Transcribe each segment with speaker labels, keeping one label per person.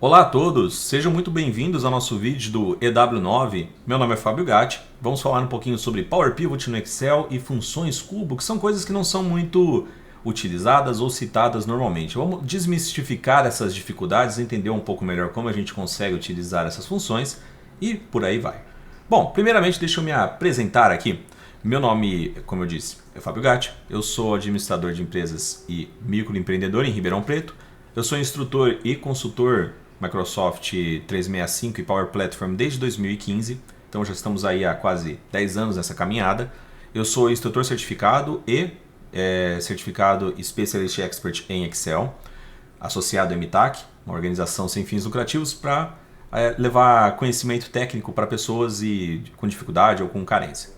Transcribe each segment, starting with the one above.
Speaker 1: Olá a todos, sejam muito bem-vindos ao nosso vídeo do EW9. Meu nome é Fábio Gatti. Vamos falar um pouquinho sobre Power Pivot no Excel e funções cubo, que são coisas que não são muito utilizadas ou citadas normalmente. Vamos desmistificar essas dificuldades, entender um pouco melhor como a gente consegue utilizar essas funções e por aí vai. Bom, primeiramente deixa eu me apresentar aqui. Meu nome, como eu disse, é Fábio Gatti. Eu sou administrador de empresas e microempreendedor em Ribeirão Preto. Eu sou instrutor e consultor Microsoft 365 e Power Platform desde 2015, então já estamos aí há quase 10 anos nessa caminhada. Eu sou instrutor certificado e certificado Specialist Expert em Excel, associado à MTAC, uma organização sem fins lucrativos para levar conhecimento técnico para pessoas com dificuldade ou com carência.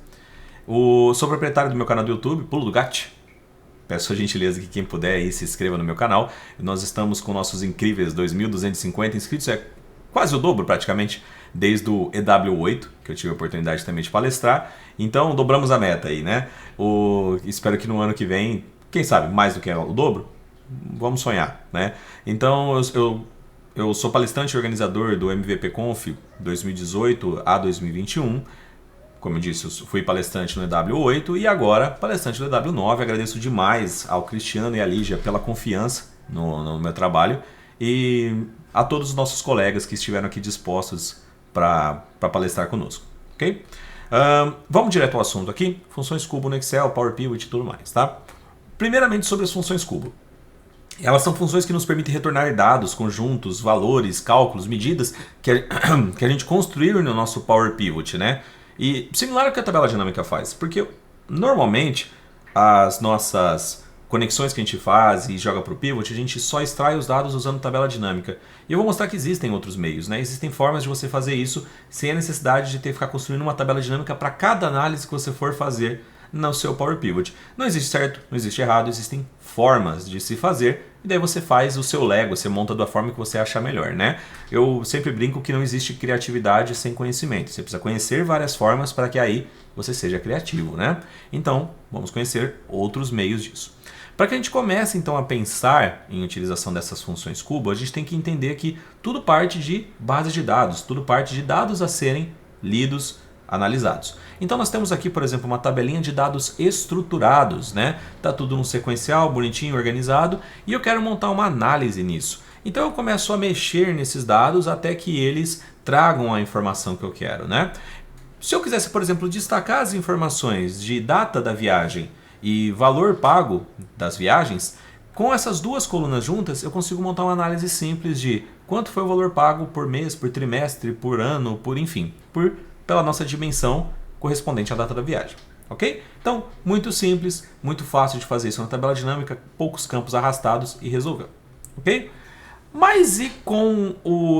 Speaker 1: Sou proprietário do meu canal do YouTube, Pulo do Gatti. Peço a gentileza que quem puder aí se inscreva no meu canal. Nós estamos com nossos incríveis 2.250 inscritos, é quase o dobro praticamente, desde o EW8, que eu tive a oportunidade também de palestrar. Então dobramos a meta aí, né? Espero que no ano que vem, quem sabe, mais do que o dobro, vamos sonhar, né? Então eu sou palestrante e organizador do MVP Conf 2018 a 2021. Como eu disse, eu fui palestrante no EW8 e agora palestrante no EW9. Agradeço demais ao Cristiano e à Lígia pela confiança no meu trabalho e a todos os nossos colegas que estiveram aqui dispostos para palestrar conosco. Ok? Vamos direto ao assunto aqui. Funções cubo no Excel, Power Pivot e tudo mais. Tá? Primeiramente sobre as funções cubo. Elas são funções que nos permitem retornar dados, conjuntos, valores, cálculos, medidas que a gente construiu no nosso Power Pivot, né? E similar ao que a tabela dinâmica faz, porque normalmente as nossas conexões que a gente faz e joga para o pivot, a gente só extrai os dados usando tabela dinâmica. E eu vou mostrar que existem outros meios, né? Existem formas de você fazer isso sem a necessidade de ter que ficar construindo uma tabela dinâmica para cada análise que você for fazer no seu Power Pivot. Não existe certo, não existe errado, existem formas de se fazer e daí você faz o seu Lego, você monta da forma que você achar melhor, né? Eu sempre brinco que não existe criatividade sem conhecimento. Você precisa conhecer várias formas para que aí você seja criativo, né? Então, vamos conhecer outros meios disso. Para que a gente comece então a pensar em utilização dessas funções cubo, a gente tem que entender que tudo parte de bases de dados, tudo parte de dados a serem lidos, analisados. Então nós temos aqui, por exemplo, uma tabelinha de dados estruturados, né? Tá tudo num sequencial, bonitinho, organizado, e eu quero montar uma análise nisso. Então eu começo a mexer nesses dados até que eles tragam a informação que eu quero, né? Se eu quisesse, por exemplo, destacar as informações de data da viagem e valor pago das viagens, com essas duas colunas juntas, eu consigo montar uma análise simples de quanto foi o valor pago por mês, por trimestre, por ano, por enfim, pela nossa dimensão correspondente à data da viagem. Ok? Então, muito simples, muito fácil de fazer isso na tabela dinâmica, poucos campos arrastados e resolveu. Ok? Mas e com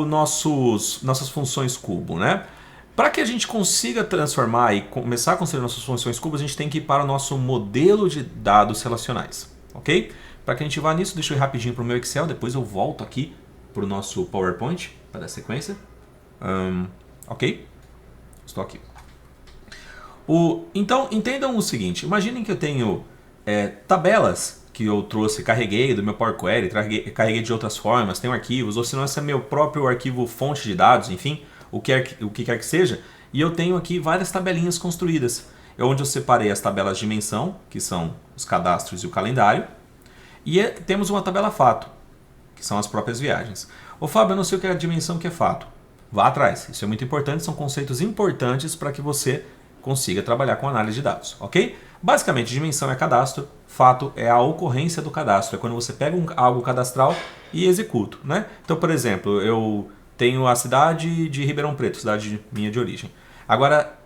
Speaker 1: nossas funções cubo, né? Para que a gente consiga transformar e começar a construir nossas funções cubo, a gente tem que ir para o nosso modelo de dados relacionais. Ok? Para que a gente vá nisso, deixa eu ir rapidinho para o meu Excel, depois eu volto aqui para o nosso PowerPoint, para dar sequência. Ok? Estou aqui. Então, entendam o seguinte. Imaginem que eu tenho tabelas que eu trouxe, carreguei do meu Power Query, carreguei de outras formas, tenho arquivos, ou se não, esse é meu próprio arquivo fonte de dados, enfim, o que quer que seja. E eu tenho aqui várias tabelinhas construídas, onde eu separei as tabelas de dimensão, que são os cadastros e o calendário, e temos uma tabela fato, que são as próprias viagens. Ô Fábio, eu não sei o que é a dimensão, o que é fato. Vá atrás, isso é muito importante, são conceitos importantes para que você consiga trabalhar com análise de dados, ok? Basicamente, dimensão é cadastro, fato é a ocorrência do cadastro, é quando você pega algo cadastral e executa, né? Então, por exemplo, eu tenho a cidade de Ribeirão Preto, cidade minha de origem. Agora,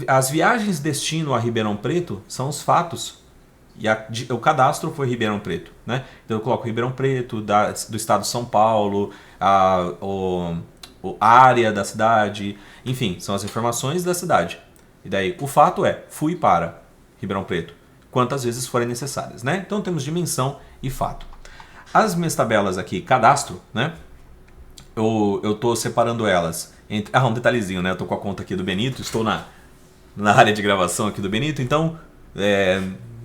Speaker 1: as viagens destino a Ribeirão Preto são os fatos e o cadastro foi Ribeirão Preto, né? Então eu coloco Ribeirão Preto, do estado de São Paulo, a área da cidade, enfim, são as informações da cidade. E daí o fato é, fui para Ribeirão Preto, quantas vezes forem necessárias, né? Então temos dimensão e fato. As minhas tabelas aqui, cadastro, né? Eu estou separando elas entre... um detalhezinho, né? Eu estou com a conta aqui do Benito, estou na área de gravação aqui do Benito, então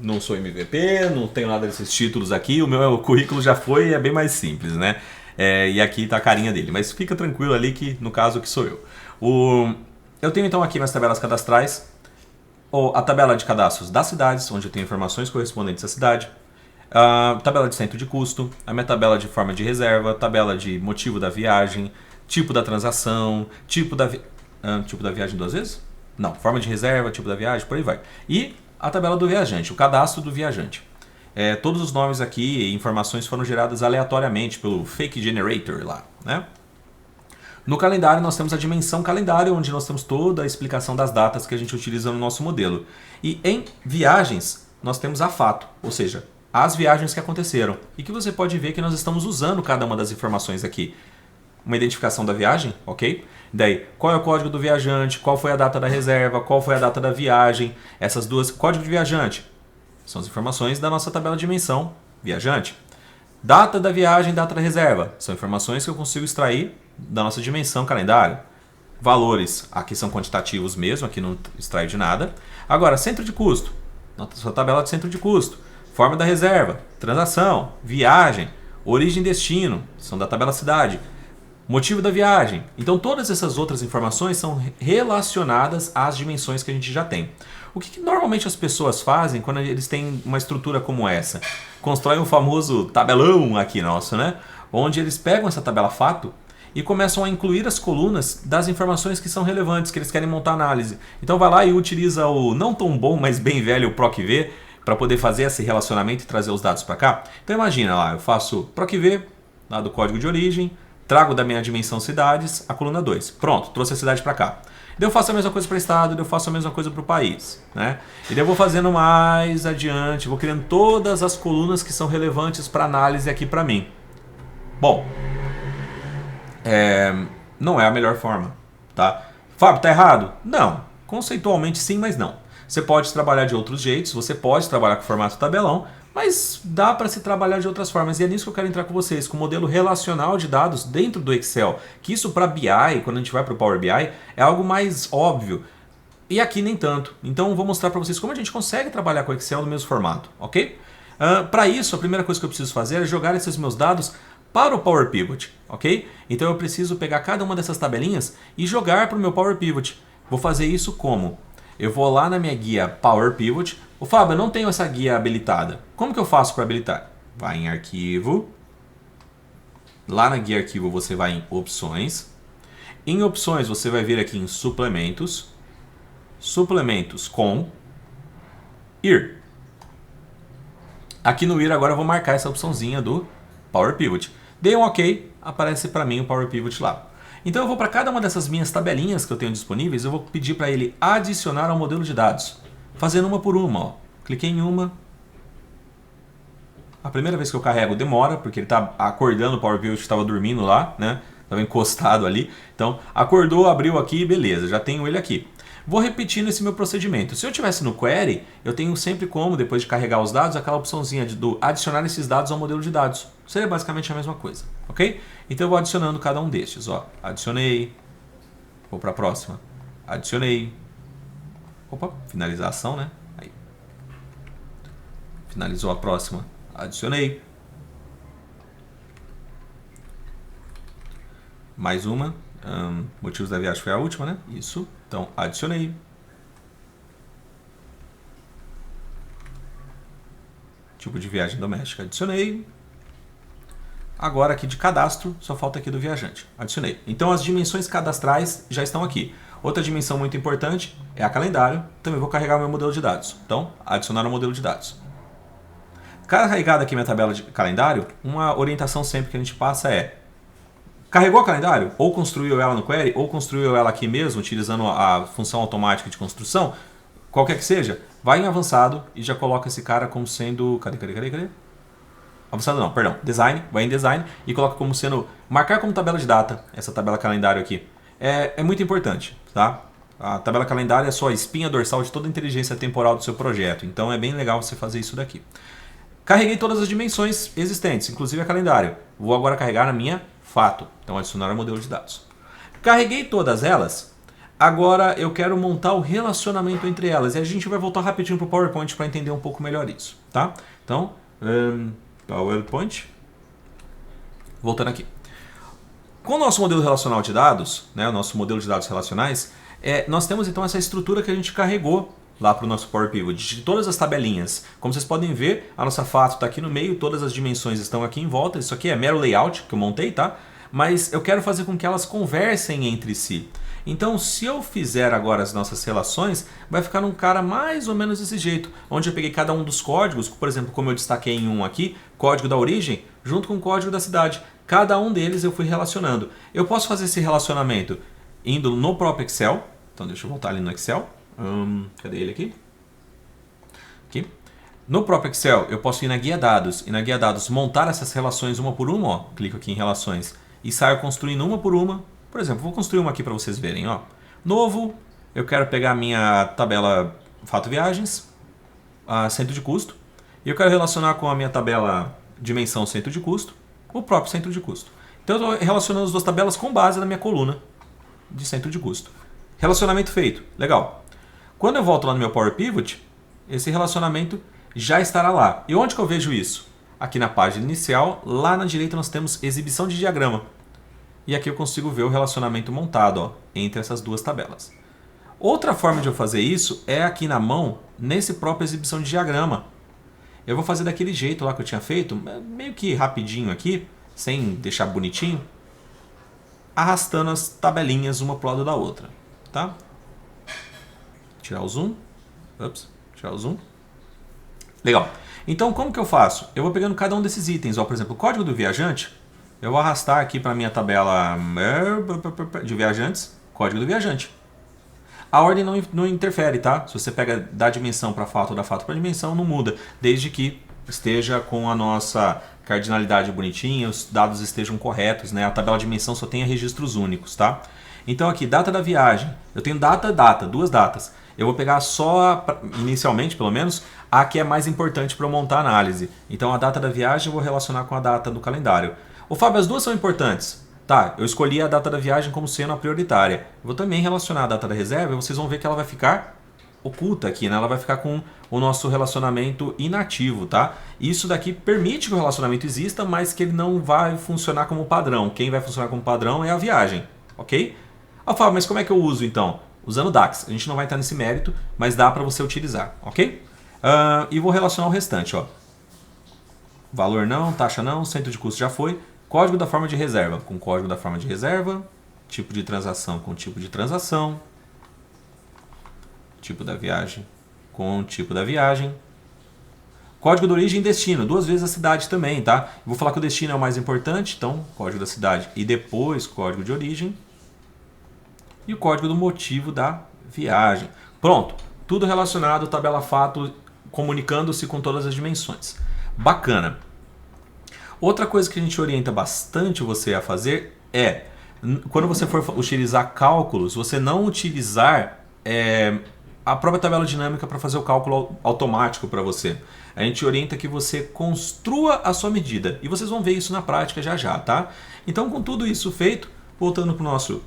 Speaker 1: não sou MVP, não tenho nada desses títulos aqui, o meu currículo já foi, é bem mais simples, né? E aqui está a carinha dele, mas fica tranquilo ali que no caso que sou eu. Eu tenho então aqui minhas tabelas cadastrais, a tabela de cadastros das cidades, onde eu tenho informações correspondentes à cidade, a tabela de centro de custo, a minha tabela de forma de reserva, tabela de motivo da viagem, tipo da transação, tipo da viagem 2 vezes? Não, forma de reserva, tipo da viagem, por aí vai. E a tabela do viajante, o cadastro do viajante. Todos os nomes aqui e informações foram geradas aleatoriamente pelo Fake Generator lá, né? No calendário nós temos a dimensão calendário, onde nós temos toda a explicação das datas que a gente utiliza no nosso modelo. E em viagens nós temos a fato, ou seja, as viagens que aconteceram. E que você pode ver que nós estamos usando cada uma das informações aqui. Uma identificação da viagem, ok? Daí, qual é o código do viajante, qual foi a data da reserva, qual foi a data da viagem, essas duas, código de viajante. São as informações da nossa tabela de dimensão viajante. Data da viagem, data da reserva. São informações que eu consigo extrair da nossa dimensão calendário. Valores, aqui são quantitativos mesmo, aqui não extrai de nada. Agora, centro de custo. Nossa tabela de centro de custo. Forma da reserva, transação, viagem, origem e destino. São da tabela cidade. Motivo da viagem. Então todas essas outras informações são relacionadas às dimensões que a gente já tem. O que normalmente as pessoas fazem quando eles têm uma estrutura como essa? Constroem um famoso tabelão aqui nosso, né? Onde eles pegam essa tabela fato e começam a incluir as colunas das informações que são relevantes, que eles querem montar análise. Então vai lá e utiliza o não tão bom, mas bem velho PROC-V para poder fazer esse relacionamento e trazer os dados para cá. Então imagina lá, eu faço PROC-V lá do código de origem, trago da minha dimensão cidades a coluna 2. Pronto, trouxe a cidade para cá. Daí eu faço a mesma coisa para o estado, daí eu faço a mesma coisa para o país, né? E daí eu vou fazendo mais adiante, vou criando todas as colunas que são relevantes para análise aqui para mim. Bom, não é a melhor forma, tá? Fábio, tá errado? Não. Conceitualmente sim, mas não. Você pode trabalhar de outros jeitos, você pode trabalhar com formato tabelão, mas dá para se trabalhar de outras formas. E é nisso que eu quero entrar com vocês, com o modelo relacional de dados dentro do Excel. Que isso para BI, quando a gente vai para o Power BI, é algo mais óbvio. E aqui nem tanto. Então eu vou mostrar para vocês como a gente consegue trabalhar com o Excel no mesmo formato, ok? Para isso, a primeira coisa que eu preciso fazer é jogar esses meus dados para o Power Pivot, ok? Então eu preciso pegar cada uma dessas tabelinhas e jogar para o meu Power Pivot. Vou fazer isso como? Eu vou lá na minha guia Power Pivot. Ô Fábio, eu não tenho essa guia habilitada. Como que eu faço para habilitar? Vai em Arquivo. Lá na guia Arquivo você vai em Opções. Em Opções você vai vir aqui em Suplementos. Suplementos com IR. Aqui no IR agora eu vou marcar essa opçãozinha do Power Pivot. Dei um OK, aparece para mim o Power Pivot lá. Então eu vou para cada uma dessas minhas tabelinhas que eu tenho disponíveis, eu vou pedir para ele adicionar ao modelo de dados. Fazendo uma por uma. Ó. Cliquei em uma. A primeira vez que eu carrego demora, porque ele está acordando o Power Pivot que estava dormindo lá, né? Estava encostado ali. Então acordou, abriu aqui, beleza, já tenho ele aqui. Vou repetindo esse meu procedimento. Se eu tivesse no Query, eu tenho sempre como, depois de carregar os dados, aquela opçãozinha do adicionar esses dados ao modelo de dados. Seria basicamente a mesma coisa, ok? Então eu vou adicionando cada um destes. Ó. Adicionei. Vou para a próxima. Adicionei. Opa, finalizar a ação, né? Aí. Finalizou a próxima. Adicionei. Mais uma. Motivos da viagem foi a última, né? Isso. Então, adicionei. Tipo de viagem doméstica, adicionei. Agora aqui de cadastro, só falta aqui do viajante. Adicionei. Então as dimensões cadastrais já estão aqui. Outra dimensão muito importante é a calendário. Também vou carregar o meu modelo de dados. Então, adicionar o modelo de dados. Carregada aqui minha tabela de calendário, uma orientação sempre que a gente passa é: carregou o calendário? Ou construiu ela no Query, ou construiu ela aqui mesmo, utilizando a função automática de construção, qualquer que seja, vai em avançado e já coloca esse cara como sendo... Cadê? Avançado não, perdão. Design, vai em Design e coloca como sendo... Marcar como tabela de data, essa tabela calendário aqui. É muito importante, tá? A tabela calendário é só a espinha dorsal de toda a inteligência temporal do seu projeto. Então é bem legal você fazer isso daqui. Carreguei todas as dimensões existentes, inclusive a calendário. Vou agora carregar na minha fato. Então adicionar ao modelo de dados. Carreguei todas elas. Agora eu quero montar o relacionamento entre elas. E a gente vai voltar rapidinho para o PowerPoint para entender um pouco melhor isso. Tá? Então, PowerPoint. Voltando aqui. Com o nosso modelo relacional de dados, né, o nosso modelo de dados relacionais, nós temos então essa estrutura que a gente carregou lá para o nosso Power Pivot, de todas as tabelinhas. Como vocês podem ver, a nossa fato está aqui no meio, todas as dimensões estão aqui em volta. Isso aqui é mero layout que eu montei, tá? Mas eu quero fazer com que elas conversem entre si. Então, se eu fizer agora as nossas relações, vai ficar num cara mais ou menos desse jeito, onde eu peguei cada um dos códigos, por exemplo, como eu destaquei em um aqui, código da origem, junto com o código da cidade. Cada um deles eu fui relacionando. Eu posso fazer esse relacionamento indo no próprio Excel. Então, deixa eu voltar ali no Excel. Cadê ele aqui? Aqui. No próprio Excel, eu posso ir na guia dados e na guia dados montar essas relações uma por uma. Ó. Clico aqui em relações e saio construindo uma por uma. Por exemplo, vou construir uma aqui para vocês verem. Ó. Novo, eu quero pegar a minha tabela fato viagens, centro de custo, e eu quero relacionar com a minha tabela dimensão centro de custo, o próprio centro de custo. Então eu estou relacionando as duas tabelas com base na minha coluna de centro de custo. Relacionamento feito. Legal. Quando eu volto lá no meu Power Pivot, esse relacionamento já estará lá. E onde que eu vejo isso? Aqui na página inicial, lá na direita nós temos exibição de diagrama. E aqui eu consigo ver o relacionamento montado, ó, entre essas duas tabelas. Outra forma de eu fazer isso é aqui na mão, nesse próprio exibição de diagrama. Eu vou fazer daquele jeito lá que eu tinha feito, meio que rapidinho aqui, sem deixar bonitinho, arrastando as tabelinhas uma para o lado da outra. Tá? Tirar o zoom. Ups, tirar o zoom. Legal. Então, como que eu faço? Eu vou pegando cada um desses itens. Ó, por exemplo, o código do viajante. Eu vou arrastar aqui para a minha tabela de viajantes. Código do viajante. A ordem não interfere, tá? Se você pega da dimensão para fato ou da fato para dimensão, não muda. Desde que esteja com a nossa cardinalidade bonitinha, os dados estejam corretos, né? A tabela de dimensão só tenha registros únicos, tá? Então aqui, data da viagem. Eu tenho data, duas datas. Eu vou pegar só, inicialmente pelo menos, a que é mais importante para eu montar a análise. Então a data da viagem eu vou relacionar com a data do calendário. Ô Fábio, as duas são importantes. Tá, eu escolhi a data da viagem como sendo a prioritária. Eu vou também relacionar a data da reserva e vocês vão ver que ela vai ficar oculta aqui, né? Ela vai ficar com o nosso relacionamento inativo, tá? Isso daqui permite que o relacionamento exista, mas que ele não vai funcionar como padrão. Quem vai funcionar como padrão é a viagem, ok? Ah, Fábio, mas como é que eu uso então? Usando DAX. A gente não vai entrar nesse mérito, mas dá para você utilizar, ok? E vou relacionar o restante, ó. Valor não, taxa não, centro de custo já foi. Código da forma de reserva com código da forma de reserva. Tipo de transação com tipo de transação. Tipo da viagem com tipo da viagem. Código de origem e destino, duas vezes a cidade também, tá? Eu vou falar que o destino é o mais importante, então código da cidade e depois código de origem. E o código do motivo da viagem. Pronto, tudo relacionado, tabela fato, comunicando-se com todas as dimensões. Bacana. Outra coisa que a gente orienta bastante você a fazer é, quando você for utilizar cálculos, você não utilizar a própria tabela dinâmica para fazer o cálculo automático para você. A gente orienta que você construa a sua medida. E vocês vão ver isso na prática já já, tá? Então, com tudo isso feito, voltando para o nosso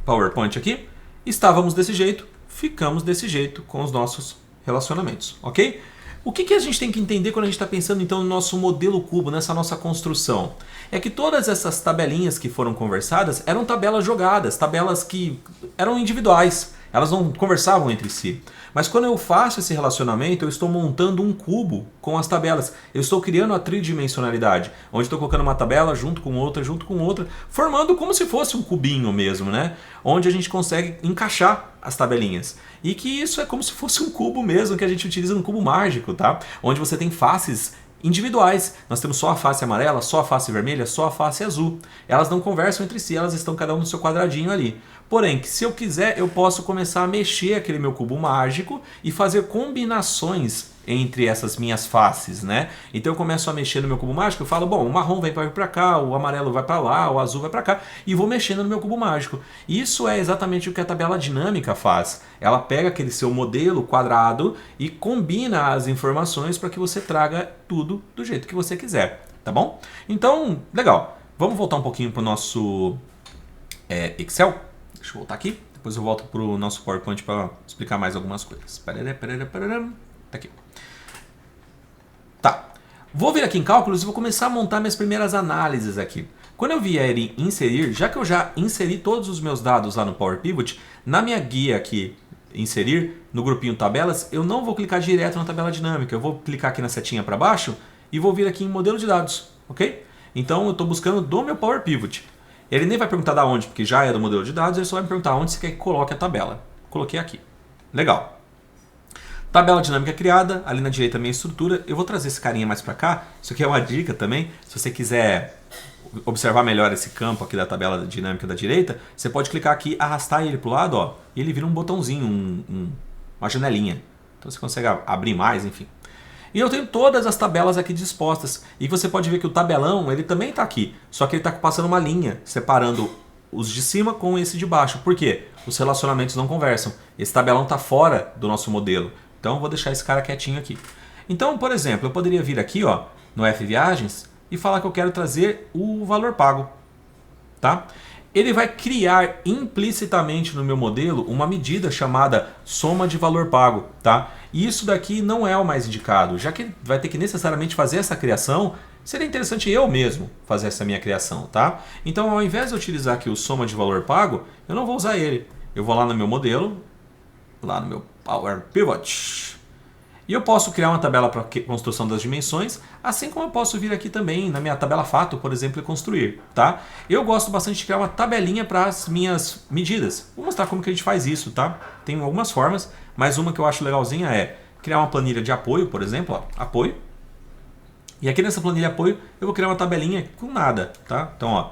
Speaker 1: PowerPoint aqui, estávamos desse jeito, ficamos desse jeito com os nossos relacionamentos, ok? O que a gente tem que entender quando a gente está pensando então no nosso modelo cubo, nessa nossa construção? É que todas essas tabelinhas que foram conversadas eram tabelas jogadas, tabelas que eram individuais, elas não conversavam entre si. Mas quando eu faço esse relacionamento, eu estou montando um cubo com as tabelas. Eu estou criando a tridimensionalidade, onde estou colocando uma tabela junto com outra, formando como se fosse um cubinho mesmo, né? Onde a gente consegue encaixar as tabelinhas. E que isso é como se fosse um cubo mesmo, que a gente utiliza no cubo mágico, tá? Onde você tem faces individuais. Nós temos só a face amarela, só a face vermelha, só a face azul. Elas não conversam entre si, elas estão cada um no seu quadradinho ali. Porém, que se eu quiser, eu posso começar a mexer aquele meu cubo mágico e fazer combinações entre essas minhas faces, né? Então eu começo a mexer no meu cubo mágico, eu falo, bom, o marrom vai para cá, o amarelo vai para lá, o azul vai para cá, e vou mexendo no meu cubo mágico. Isso é exatamente o que a tabela dinâmica faz. Ela pega aquele seu modelo quadrado e combina as informações para que você traga tudo do jeito que você quiser, tá bom? Então, legal. Vamos voltar um pouquinho para o nosso Excel. Deixa eu voltar aqui, depois eu volto para o nosso PowerPoint para explicar mais algumas coisas. Tá aqui. Tá. Vou vir aqui em cálculos e vou começar a montar minhas primeiras análises aqui. Quando eu vier em inserir, já que eu já inseri todos os meus dados lá no Power Pivot, na minha guia aqui, inserir, no grupinho tabelas, eu não vou clicar direto na tabela dinâmica, eu vou clicar aqui na setinha para baixo e vou vir aqui em modelo de dados, ok? Então eu estou buscando do meu Power Pivot. Ele nem vai perguntar da onde, porque já é do modelo de dados, ele só vai me perguntar onde você quer que coloque a tabela. Coloquei aqui. Legal. Tabela dinâmica criada, ali na direita a minha estrutura. Eu vou trazer esse carinha mais para cá. Isso aqui é uma dica também. Se você quiser observar melhor esse campo aqui da tabela dinâmica da direita, você pode clicar aqui, arrastar ele para o lado, ó, e ele vira um botãozinho, uma janelinha. Então você consegue abrir mais, enfim. E eu tenho todas as tabelas aqui dispostas. E você pode ver que o tabelão, ele também está aqui. Só que ele está passando uma linha, separando os de cima com esse de baixo. Por quê? Os relacionamentos não conversam. Esse tabelão está fora do nosso modelo. Então eu vou deixar esse cara quietinho aqui. Então, por exemplo, eu poderia vir aqui, ó, no F Viagens e falar que eu quero trazer o valor pago. Tá? Ele vai criar implicitamente no meu modelo uma medida chamada soma de valor pago. Tá? E isso daqui não é o mais indicado. Já que vai ter que necessariamente fazer essa criação, seria interessante eu mesmo fazer essa minha criação. Tá? Então, ao invés de eu utilizar aqui o soma de valor pago, eu não vou usar ele. Eu vou lá no meu modelo, lá no meu Power Pivot, e eu posso criar uma tabela para construção das dimensões, assim como eu posso vir aqui também na minha tabela fato, por exemplo, e construir. Tá? Eu gosto bastante de criar uma tabelinha para as minhas medidas. Vou mostrar como que a gente faz isso. Tá? Tem algumas formas, mas uma que eu acho legalzinha é criar uma planilha de apoio, por exemplo, ó, apoio. E aqui nessa planilha de apoio eu vou criar uma tabelinha com nada. Tá? Então, ó,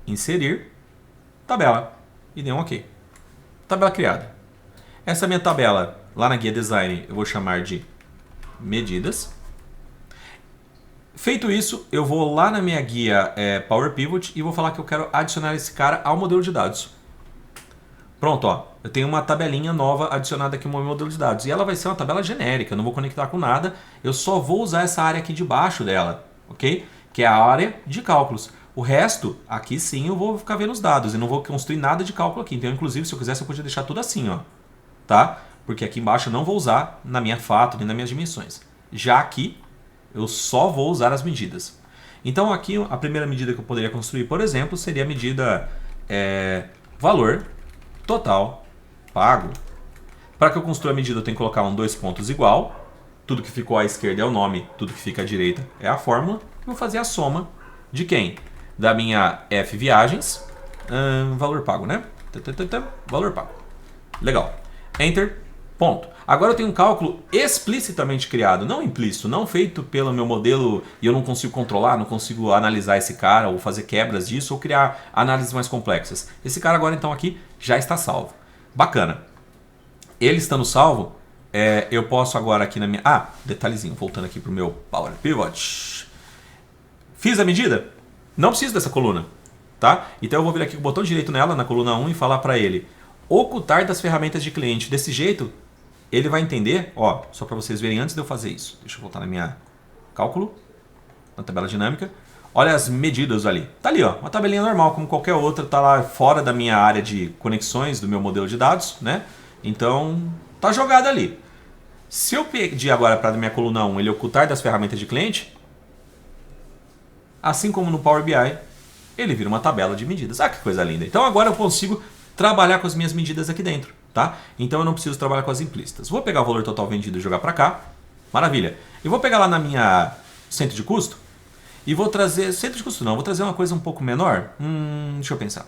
Speaker 1: inserir, tabela, e dê um OK. Tabela criada. Essa minha tabela, lá na guia Design, eu vou chamar de medidas. Feito isso, eu vou lá na minha guia Power Pivot e vou falar que eu quero adicionar esse cara ao modelo de dados. Pronto, ó, eu tenho uma tabelinha nova adicionada aqui no meu modelo de dados. E ela vai ser uma tabela genérica, eu não vou conectar com nada. Eu só vou usar essa área aqui debaixo dela, ok? Que é a área de cálculos. O resto, aqui sim, eu vou ficar vendo os dados. E não vou construir nada de cálculo aqui. Então, inclusive, se eu quisesse, eu podia deixar tudo assim, ó. Tá? Porque aqui embaixo eu não vou usar na minha fato nem nas minhas dimensões. Já aqui eu só vou usar as medidas. Então aqui a primeira medida que eu poderia construir, por exemplo, seria a medida valor total pago. Para que eu construa a medida eu tenho que colocar dois pontos igual. Tudo que ficou à esquerda é o nome, tudo que fica à direita é a fórmula. Eu vou fazer a soma de quem? Da minha F Viagens, valor pago, né? Valor pago. Legal. Enter, ponto. Agora eu tenho um cálculo explicitamente criado, não implícito, não feito pelo meu modelo e eu não consigo controlar, não consigo analisar esse cara ou fazer quebras disso ou criar análises mais complexas. Esse cara agora então aqui já está salvo. Bacana. Ele estando salvo, eu posso agora aqui na minha... Ah, detalhezinho, voltando aqui para o meu Power Pivot. Fiz a medida? Não preciso dessa coluna, tá? Então eu vou vir aqui com o botão direito nela, na coluna 1 e falar para ele ocultar das ferramentas de cliente. Desse jeito, ele vai entender, ó, só para vocês verem antes de eu fazer isso. Deixa eu voltar na minha cálculo, na tabela dinâmica. Olha as medidas ali. Tá ali, ó, uma tabelinha normal, como qualquer outra, tá lá fora da minha área de conexões do meu modelo de dados, né? Então, tá jogado ali. Se eu pedir agora para a minha coluna 1 ele ocultar das ferramentas de cliente, assim como no Power BI, ele vira uma tabela de medidas. Ah, que coisa linda. Então agora eu consigo trabalhar com as minhas medidas aqui dentro, tá? Então eu não preciso trabalhar com as implícitas. Vou pegar o valor total vendido e jogar para cá. Maravilha. Eu vou pegar lá na minha centro de custo e vou trazer... Centro de custo não, vou trazer uma coisa um pouco menor. Deixa eu pensar.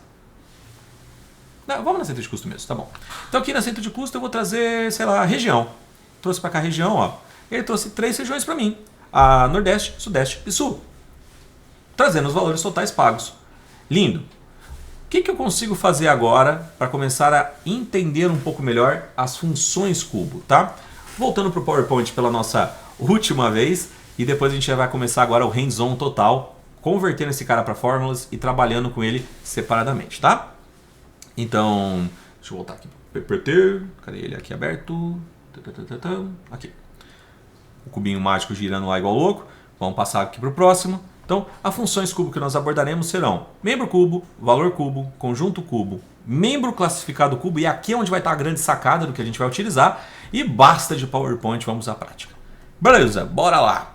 Speaker 1: Não, vamos na centro de custo mesmo, tá bom. Então aqui na centro de custo eu vou trazer, sei lá, região. Trouxe para cá a região, ó. Ele trouxe 3 regiões para mim. A Nordeste, Sudeste e Sul. Trazendo os valores totais pagos. Lindo. O que eu consigo fazer agora para começar a entender um pouco melhor as funções cubo, tá? Voltando para o PowerPoint pela nossa última vez e depois a gente já vai começar agora o hands-on total, convertendo esse cara para fórmulas e trabalhando com ele separadamente, tá? Então, deixa eu voltar aqui para o PPT, cadê ele aqui aberto? Aqui. O cubinho mágico girando lá igual louco. Vamos passar aqui para o próximo. Então, as funções cubo que nós abordaremos serão membro cubo, valor cubo, conjunto cubo, membro classificado cubo, e aqui é onde vai estar a grande sacada do que a gente vai utilizar, e basta de PowerPoint, vamos à prática. Beleza, bora lá!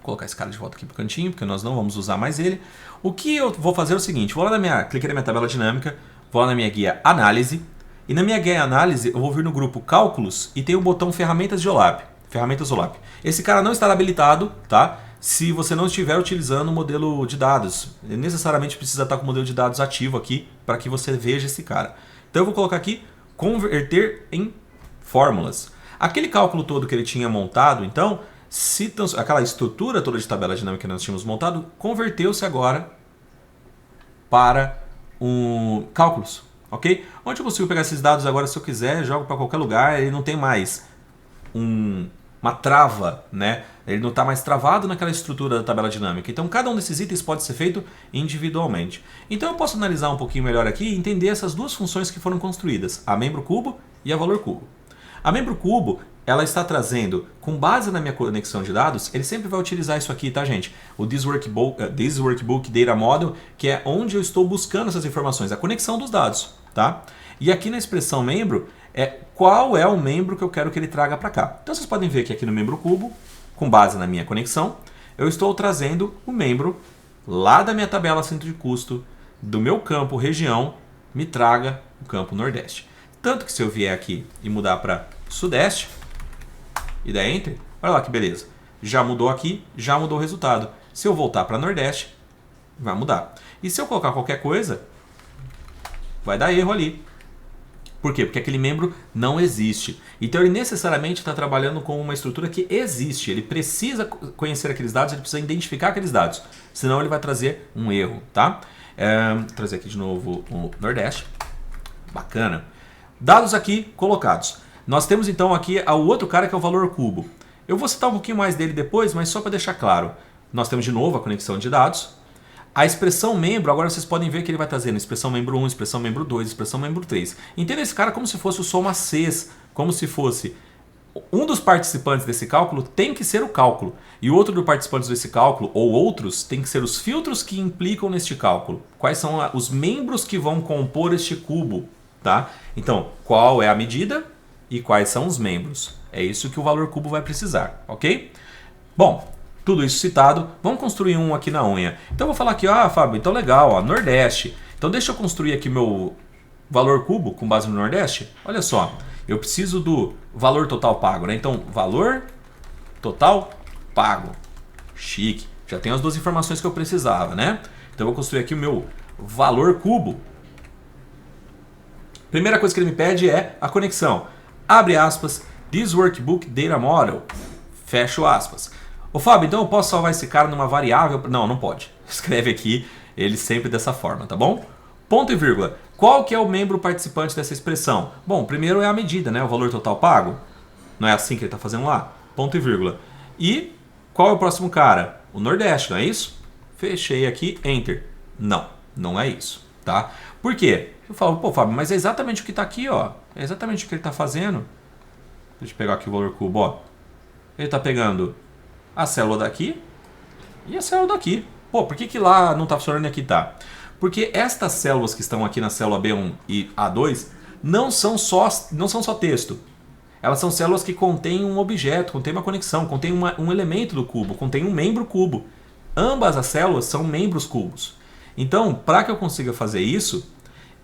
Speaker 1: colocar esse cara de volta aqui para o cantinho, porque nós não vamos usar mais ele. O que eu vou fazer é o seguinte, vou lá cliquei na minha tabela dinâmica, vou lá na minha guia Análise, e na minha guia Análise eu vou vir no grupo Cálculos e tem o botão Ferramentas de OLAP. Ferramentas OLAP. Esse cara não estará habilitado, tá? Se você não estiver utilizando o modelo de dados. Necessariamente precisa estar com o modelo de dados ativo aqui para que você veja esse cara. Então eu vou colocar aqui Converter em Fórmulas. Aquele cálculo todo que ele tinha montado, então, aquela estrutura toda de tabela dinâmica que nós tínhamos montado, converteu-se agora para cálculos, ok? Onde eu consigo pegar esses dados agora, se eu quiser, jogo para qualquer lugar, ele não tem mais uma trava, né? Ele não está mais travado naquela estrutura da tabela dinâmica. Então, cada um desses itens pode ser feito individualmente. Então, eu posso analisar um pouquinho melhor aqui e entender essas duas funções que foram construídas, a membro cubo e a valor cubo. A membro cubo, ela está trazendo, com base na minha conexão de dados, ele sempre vai utilizar isso aqui, tá, gente? O This Workbook Data Model, que é onde eu estou buscando essas informações, a conexão dos dados, tá? E aqui na expressão membro, qual é o membro que eu quero que ele traga para cá. Então, vocês podem ver que aqui no membro cubo, com base na minha conexão, eu estou trazendo o membro lá da minha tabela centro de custo, do meu campo região, me traga o campo Nordeste. Tanto que se eu vier aqui e mudar para Sudeste, e der Enter, olha lá que beleza. Já mudou aqui, já mudou o resultado. Se eu voltar para Nordeste, vai mudar. E se eu colocar qualquer coisa, vai dar erro ali. Por quê? Porque aquele membro não existe. Então ele necessariamente está trabalhando com uma estrutura que existe. Ele precisa conhecer aqueles dados, ele precisa identificar aqueles dados. Senão ele vai trazer um erro, tá? Vou trazer aqui de novo o Nordeste. Bacana. Dados aqui colocados. Nós temos então aqui o outro cara que é o valor cubo. Eu vou citar um pouquinho mais dele depois, mas só para deixar claro. Nós temos de novo a conexão de dados. A expressão membro, agora vocês podem ver que ele vai trazendo expressão membro 1, expressão membro 2, expressão membro 3. Entenda esse cara como se fosse o soma Cs, como se fosse um dos participantes desse cálculo tem que ser o cálculo. E o outro dos participantes desse cálculo, ou outros, tem que ser os filtros que implicam neste cálculo. Quais são os membros que vão compor este cubo, tá? Então, qual é a medida e quais são os membros? É isso que o valor cubo vai precisar, ok? Bom, tudo isso citado, vamos construir um aqui na unha. Então eu vou falar aqui, Fábio, então legal, Nordeste. Então deixa eu construir aqui meu valor cubo com base no Nordeste. Olha só, eu preciso do valor total pago, né? Então, valor total pago. Chique. Já tenho as duas informações que eu precisava, né? Então eu vou construir aqui o meu valor cubo. Primeira coisa que ele me pede é a conexão. Abre aspas, This Workbook Data Model. Fecho aspas. Ô Fábio, então eu posso salvar esse cara numa variável? Não, não pode. Escreve aqui ele sempre dessa forma, tá bom? Ponto e vírgula. Qual que é o membro participante dessa expressão? Bom, primeiro é a medida, né? O valor total pago. Não é assim que ele está fazendo lá? Ponto e vírgula. E qual é o próximo cara? O Nordeste, não é isso? Fechei aqui, Enter. Não, não é isso, tá? Por quê? Eu falo, pô Fábio, mas é exatamente o que está aqui, ó. É exatamente o que ele está fazendo. Deixa eu pegar aqui o valor cubo, ó. Ele está pegando a célula daqui e a célula daqui. Pô, por que lá não está funcionando e aqui tá? Porque estas células que estão aqui na célula B1 e A2 não são só texto. Elas são células que contêm um objeto, contêm uma conexão, contêm um elemento do cubo, contêm um membro cubo. Ambas as células são membros cubos. Então, para que eu consiga fazer isso,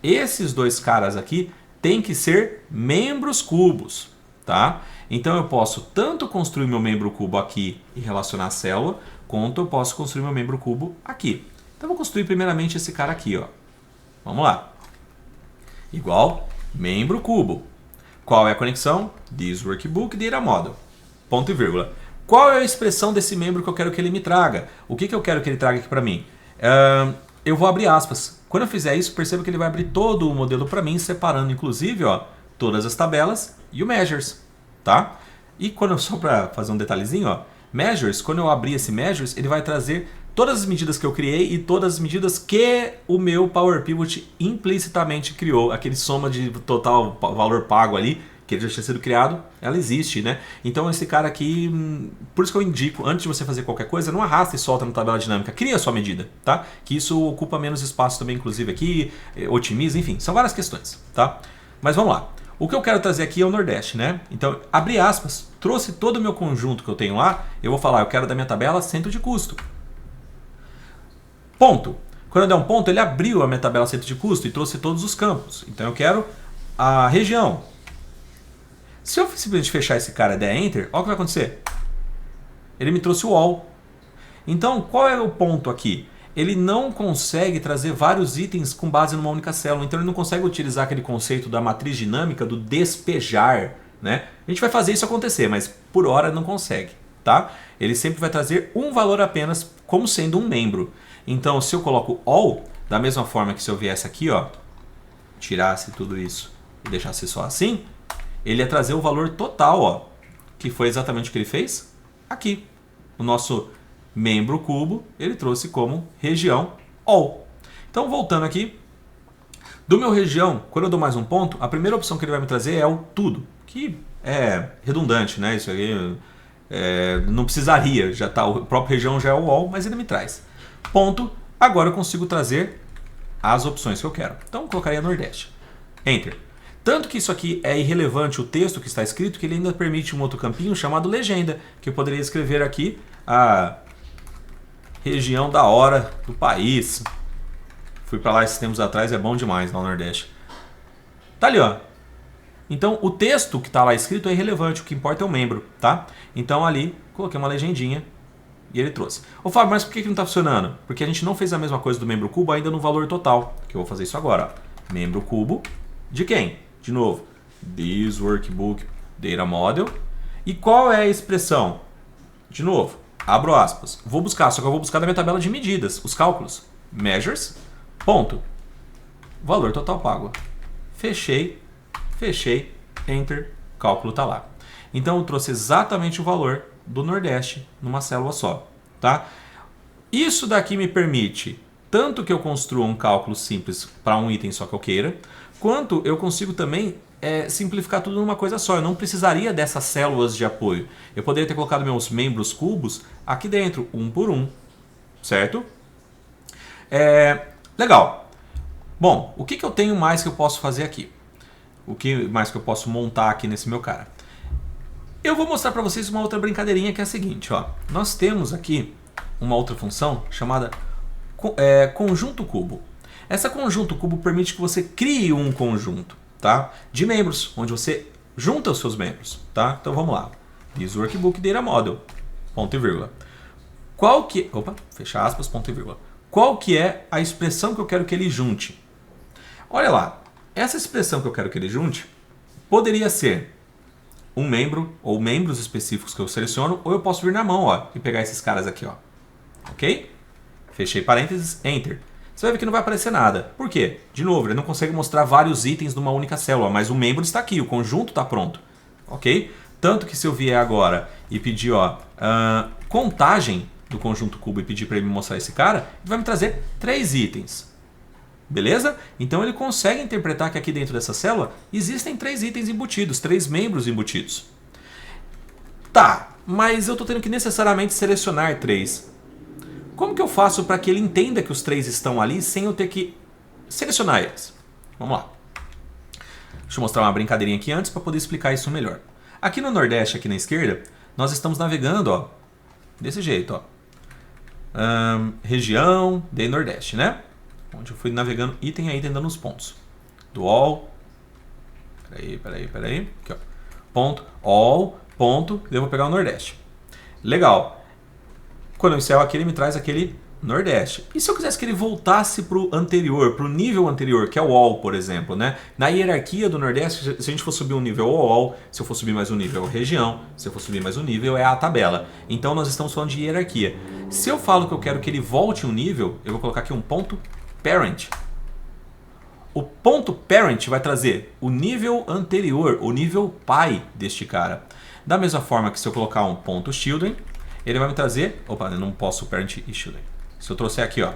Speaker 1: esses dois caras aqui têm que ser membros cubos, tá? Então eu posso tanto construir meu membro cubo aqui e relacionar a célula, quanto eu posso construir meu membro cubo aqui. Então eu vou construir primeiramente esse cara aqui, ó. Vamos lá. Igual membro cubo. Qual é a conexão? This Workbook Data Model. Ponto e vírgula. Qual é a expressão desse membro que eu quero que ele me traga? O que eu quero que ele traga aqui para mim? Eu vou abrir aspas. Quando eu fizer isso, perceba que ele vai abrir todo o modelo para mim, separando inclusive, ó, todas as tabelas e o Measures. Tá? E quando só para fazer um detalhezinho, ó, Measures, quando eu abrir esse Measures, ele vai trazer todas as medidas que eu criei e todas as medidas que o meu Power Pivot implicitamente criou. Aquele soma de total valor pago ali, que ele já tinha sido criado, ela existe, né? Então esse cara aqui, por isso que eu indico, antes de você fazer qualquer coisa, não arrasta e solta na tabela dinâmica, cria a sua medida, tá? Que isso ocupa menos espaço também, inclusive aqui, otimiza, enfim, são várias questões, tá? Mas vamos lá. O que eu quero trazer aqui é o Nordeste, né? Então, abri aspas, trouxe todo o meu conjunto que eu tenho lá, eu vou falar, eu quero da minha tabela centro de custo. Ponto. Quando eu der um ponto, ele abriu a minha tabela centro de custo e trouxe todos os campos. Então eu quero a região. Se eu simplesmente fechar esse cara e der Enter, olha o que vai acontecer. Ele me trouxe o all. Então, qual é o ponto aqui? Ele não consegue trazer vários itens com base numa única célula. Então ele não consegue utilizar aquele conceito da matriz dinâmica do despejar, né? A gente vai fazer isso acontecer, mas por hora não consegue, tá? Ele sempre vai trazer um valor apenas como sendo um membro. Então se eu coloco all, da mesma forma que se eu viesse aqui, ó, tirasse tudo isso e deixasse só assim, ele ia trazer o valor total, ó, que foi exatamente o que ele fez aqui. O nosso membro cubo, ele trouxe como região all. Então, voltando aqui, do meu região, quando eu dou mais um ponto, a primeira opção que ele vai me trazer é o tudo, que é redundante, né? Isso aqui não precisaria, já tá, o próprio região já é o all, mas ele me traz. Ponto, agora eu consigo trazer as opções que eu quero. Então, eu colocaria Nordeste. Enter. Tanto que isso aqui é irrelevante o texto que está escrito, que ele ainda permite um outro campinho chamado legenda, que eu poderia escrever aqui a região da hora do país. Fui para lá esses tempos atrás, é bom demais no Nordeste. Tá ali, ó. Então o texto que está lá escrito é irrelevante, o que importa é o membro, tá? Então ali coloquei uma legendinha e ele trouxe. Ô Fábio, mas por que não está funcionando? Porque a gente não fez a mesma coisa do membro cubo ainda no valor total. Que eu vou fazer isso agora, ó. Membro cubo de quem? De novo, this workbook data model. E qual é a expressão? De novo, abro aspas. Vou buscar, só que eu vou buscar na minha tabela de medidas, os cálculos. Measures, ponto. Valor total pago. Fechei, enter, cálculo está lá. Então eu trouxe exatamente o valor do Nordeste numa célula só, tá? Isso daqui me permite tanto que eu construa um cálculo simples para um item só que eu queira, quanto eu consigo também simplificar tudo numa coisa só. Eu não precisaria dessas células de apoio. Eu poderia ter colocado meus membros cubos aqui dentro, um por um, certo? Legal. Bom, o que eu tenho mais que eu posso fazer aqui? O que mais que eu posso montar aqui nesse meu cara? Eu vou mostrar para vocês uma outra brincadeirinha que é a seguinte, ó. Nós temos aqui uma outra função chamada conjunto cubo. Essa conjunto cubo permite que você crie um conjunto, tá? De membros, onde você junta os seus membros, tá? Então vamos lá. This workbook data model, ponto e vírgula. Fecha aspas, ponto e vírgula. Qual que é a expressão que eu quero que ele junte? Olha lá, essa expressão que eu quero que ele junte poderia ser um membro ou membros específicos que eu seleciono, ou eu posso vir na mão, ó, e pegar esses caras aqui, ó. Ok? Fechei parênteses, enter. Você vai ver que não vai aparecer nada. Por quê? De novo, ele não consegue mostrar vários itens numa única célula, mas o membro está aqui, o conjunto está pronto. Ok? Tanto que se eu vier agora e pedir contagem do conjunto cubo e pedir para ele me mostrar esse cara, ele vai me trazer 3 itens. Beleza? Então ele consegue interpretar que aqui dentro dessa célula existem 3 itens embutidos, 3 membros embutidos. Tá, mas eu estou tendo que necessariamente selecionar 3. Como que eu faço para que ele entenda que os 3 estão ali sem eu ter que selecionar eles? Vamos lá. Deixa eu mostrar uma brincadeirinha aqui antes para poder explicar isso melhor. Aqui no Nordeste, aqui na esquerda, nós estamos navegando, ó, desse jeito, ó. Região de Nordeste, né? Onde eu fui navegando item a item dando os pontos. Do all. Peraí. Aqui, ó. Ponto, all, ponto. Eu vou pegar o Nordeste. Legal. Quando eu encerro aqui, ele me traz aquele Nordeste. E se eu quisesse que ele voltasse para o anterior, para o nível anterior, que é o all, por exemplo, né? Na hierarquia do Nordeste, se a gente for subir um nível é o all, se eu for subir mais um nível é a região, se eu for subir mais um nível é a tabela. Então nós estamos falando de hierarquia. Se eu falo que eu quero que ele volte um nível, eu vou colocar aqui um ponto parent. O ponto parent vai trazer o nível anterior, o nível pai deste cara. Da mesma forma que se eu colocar um ponto children, ele vai me trazer... Opa, eu não posso parent e children. Se eu trouxer aqui, ó,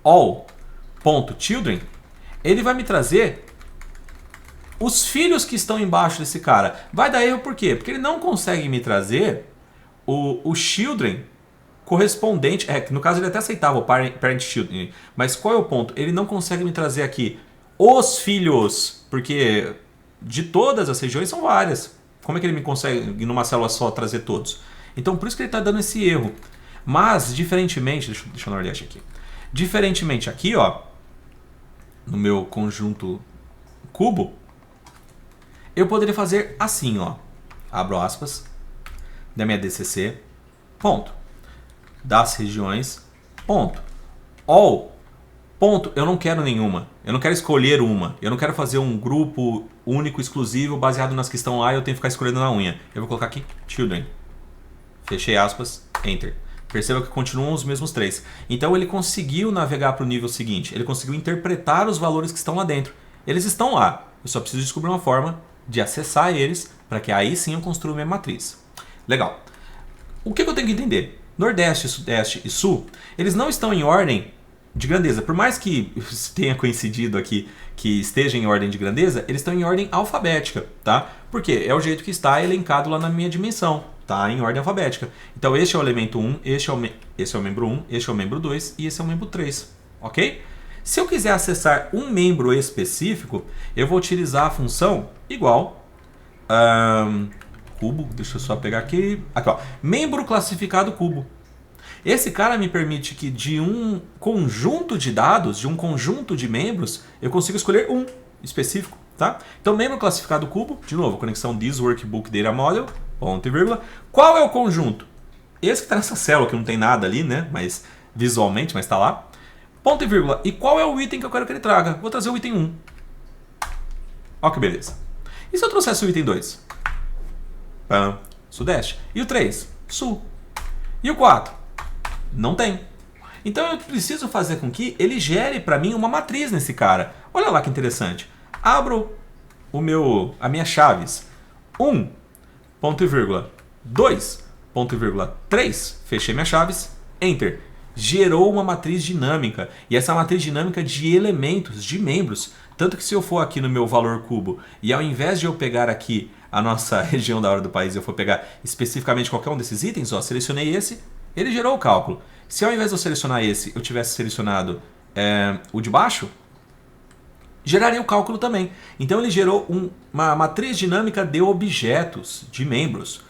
Speaker 1: all.children, ele vai me trazer os filhos que estão embaixo desse cara. Vai dar erro por quê? Porque ele não consegue me trazer o children correspondente... no caso ele até aceitava o parent children, mas qual é o ponto? Ele não consegue me trazer aqui os filhos, porque de todas as regiões são várias. Como é que ele me consegue, numa célula só, trazer todos? Então, por isso que ele está dando esse erro. Mas, diferentemente, deixa eu no Nordeste aqui. Diferentemente aqui, ó, no meu conjunto cubo, eu poderia fazer assim, ó. Abro aspas, da minha DCC, ponto. Das regiões, ponto. All, ponto. Eu não quero nenhuma. Eu não quero escolher uma. Eu não quero fazer um grupo único, exclusivo, baseado nas que estão lá e eu tenho que ficar escolhendo na unha. Eu vou colocar aqui, children. Fechei aspas, enter. Perceba que continuam os mesmos 3. Então ele conseguiu navegar para o nível seguinte. Ele conseguiu interpretar os valores que estão lá dentro. Eles estão lá. Eu só preciso descobrir uma forma de acessar eles para que aí sim eu construa minha matriz. Legal. O que eu tenho que entender? Nordeste, Sudeste e Sul, eles não estão em ordem de grandeza. Por mais que tenha coincidido aqui que esteja em ordem de grandeza, eles estão em ordem alfabética, tá? Porque é o jeito que está elencado lá na minha dimensão. Tá em ordem alfabética. Então este é o elemento 1, esse é o membro 1, este é o membro 2 e esse é o membro 3. Ok? Se eu quiser acessar um membro específico, eu vou utilizar a função igual cubo, deixa eu só pegar aqui, ó, membro classificado cubo. Esse cara me permite que de um conjunto de dados, de um conjunto de membros, eu consiga escolher um específico. Tá? Então, membro classificado cubo, de novo, conexão this workbook data model, ponto e vírgula. Qual é o conjunto? Esse que está nessa célula, que não tem nada ali, né? Mas visualmente, mas está lá. Ponto e vírgula. E qual é o item que eu quero que ele traga? Vou trazer o item 1. Ó que beleza. E se eu trouxesse o item 2? Sudeste. E o 3? Sul. E o 4? Não tem. Então eu preciso fazer com que ele gere para mim uma matriz nesse cara. Olha lá que interessante. Abro a minha chaves. 1, ponto e vírgula, 2, ponto e vírgula, 3. Fechei minhas chaves. Enter. Gerou uma matriz dinâmica. E essa matriz dinâmica de elementos, de membros. Tanto que se eu for aqui no meu valor cubo e ao invés de eu pegar aqui a nossa região da hora do país, eu for pegar especificamente qualquer um desses itens, ó, selecionei esse, ele gerou o cálculo. Se ao invés de eu selecionar esse, eu tivesse selecionado o de baixo, geraria o cálculo também. Então ele gerou uma matriz dinâmica de objetos, de membros.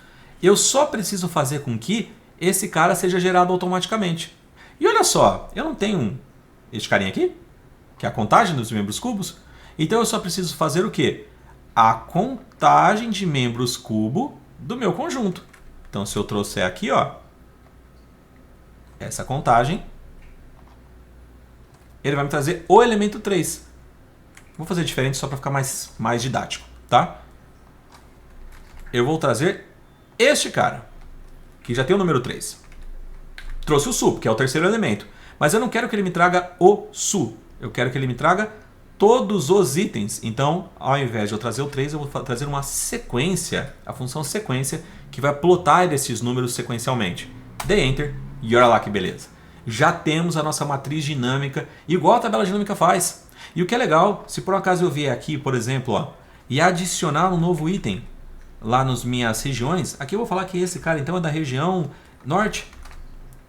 Speaker 1: Eu só preciso fazer com que esse cara seja gerado automaticamente. E olha só, eu não tenho este carinha aqui, que é a contagem dos membros cubos. Então eu só preciso fazer o quê? A contagem de membros cubo do meu conjunto. Então se eu trouxer aqui, ó, essa contagem, ele vai me trazer o elemento 3. Vou fazer diferente só para ficar mais didático, tá? Eu vou trazer este cara, que já tem o número 3. Trouxe o Sul, que é o terceiro elemento. Mas eu não quero que ele me traga o Sul. Eu quero que ele me traga todos os itens. Então, ao invés de eu trazer o 3, eu vou trazer uma sequência, a função sequência, que vai plotar esses números sequencialmente. Dei Enter e olha lá que beleza. Já temos a nossa matriz dinâmica, igual a tabela dinâmica faz. E o que é legal, se por acaso eu vier aqui, por exemplo, ó, e adicionar um novo item lá nas minhas regiões, aqui eu vou falar que esse cara então é da região norte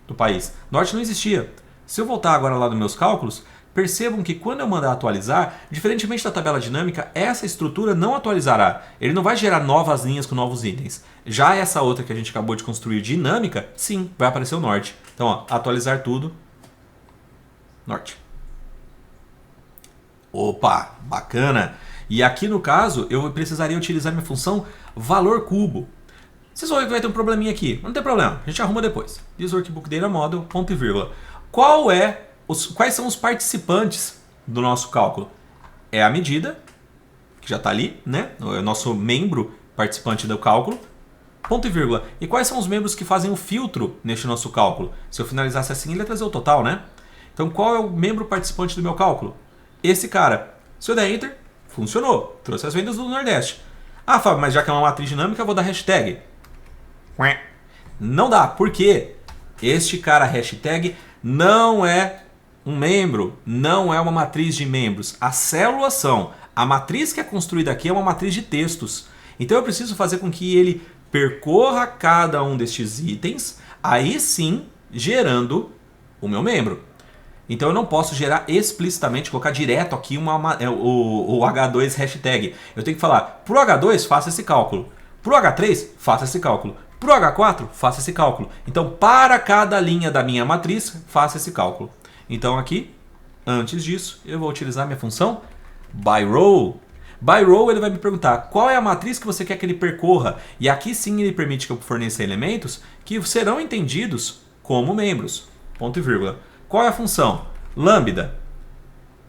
Speaker 1: do país. Norte não existia. Se eu voltar agora lá nos meus cálculos, percebam que quando eu mandar atualizar, diferentemente da tabela dinâmica, essa estrutura não atualizará. Ele não vai gerar novas linhas com novos itens. Já essa outra que a gente acabou de construir dinâmica, sim, vai aparecer o norte. Então, ó, atualizar tudo, norte. Opa, bacana! E aqui no caso, eu precisaria utilizar minha função valor cubo. Vocês vão ver que vai ter um probleminha aqui. Não tem problema, a gente arruma depois. This workbook data model, ponto e vírgula. Quais são os participantes do nosso cálculo? É a medida, que já está ali, né? É o nosso membro participante do cálculo, ponto e vírgula. E quais são os membros que fazem o filtro neste nosso cálculo? Se eu finalizasse assim, ele ia trazer o total, né? Então, qual é o membro participante do meu cálculo? Esse cara. Se eu der Enter, funcionou. Trouxe as vendas do Nordeste. Ah, Fábio, mas já que é uma matriz dinâmica, eu vou dar hashtag. Não dá. Por quê? Este cara, hashtag, não é um membro, não é uma matriz de membros. As células são. A matriz que é construída aqui é uma matriz de textos. Então eu preciso fazer com que ele percorra cada um destes itens, aí sim gerando o meu membro. Então eu não posso gerar explicitamente, colocar direto aqui o H2 hashtag. Eu tenho que falar, pro H2 faça esse cálculo, pro H3 faça esse cálculo, pro H4 faça esse cálculo. Então para cada linha da minha matriz faça esse cálculo. Então aqui, antes disso, eu vou utilizar minha função byRow. ByRow ele vai me perguntar qual é a matriz que você quer que ele percorra. E aqui sim ele permite que eu forneça elementos que serão entendidos como membros. Ponto e vírgula. Qual é a função? Lambda.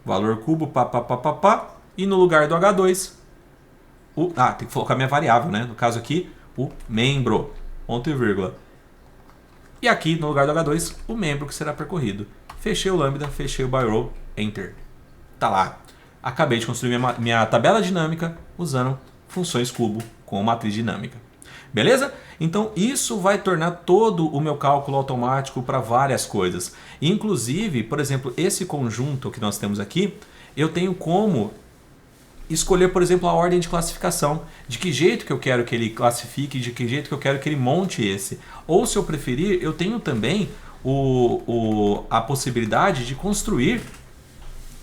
Speaker 1: Valor cubo, pá. E no lugar do H2, tem que colocar minha variável, né? No caso aqui, o membro. Ponto e vírgula. E aqui no lugar do H2, o membro que será percorrido. Fechei o lambda, fechei o byRow, enter. Tá lá. Acabei de construir minha tabela dinâmica usando funções cubo com matriz dinâmica. Beleza? Então isso vai tornar todo o meu cálculo automático para várias coisas. Inclusive, por exemplo, esse conjunto que nós temos aqui, eu tenho como escolher, por exemplo, a ordem de classificação. De que jeito que eu quero que ele classifique, de que jeito que eu quero que ele monte esse. Ou se eu preferir, eu tenho também a possibilidade de construir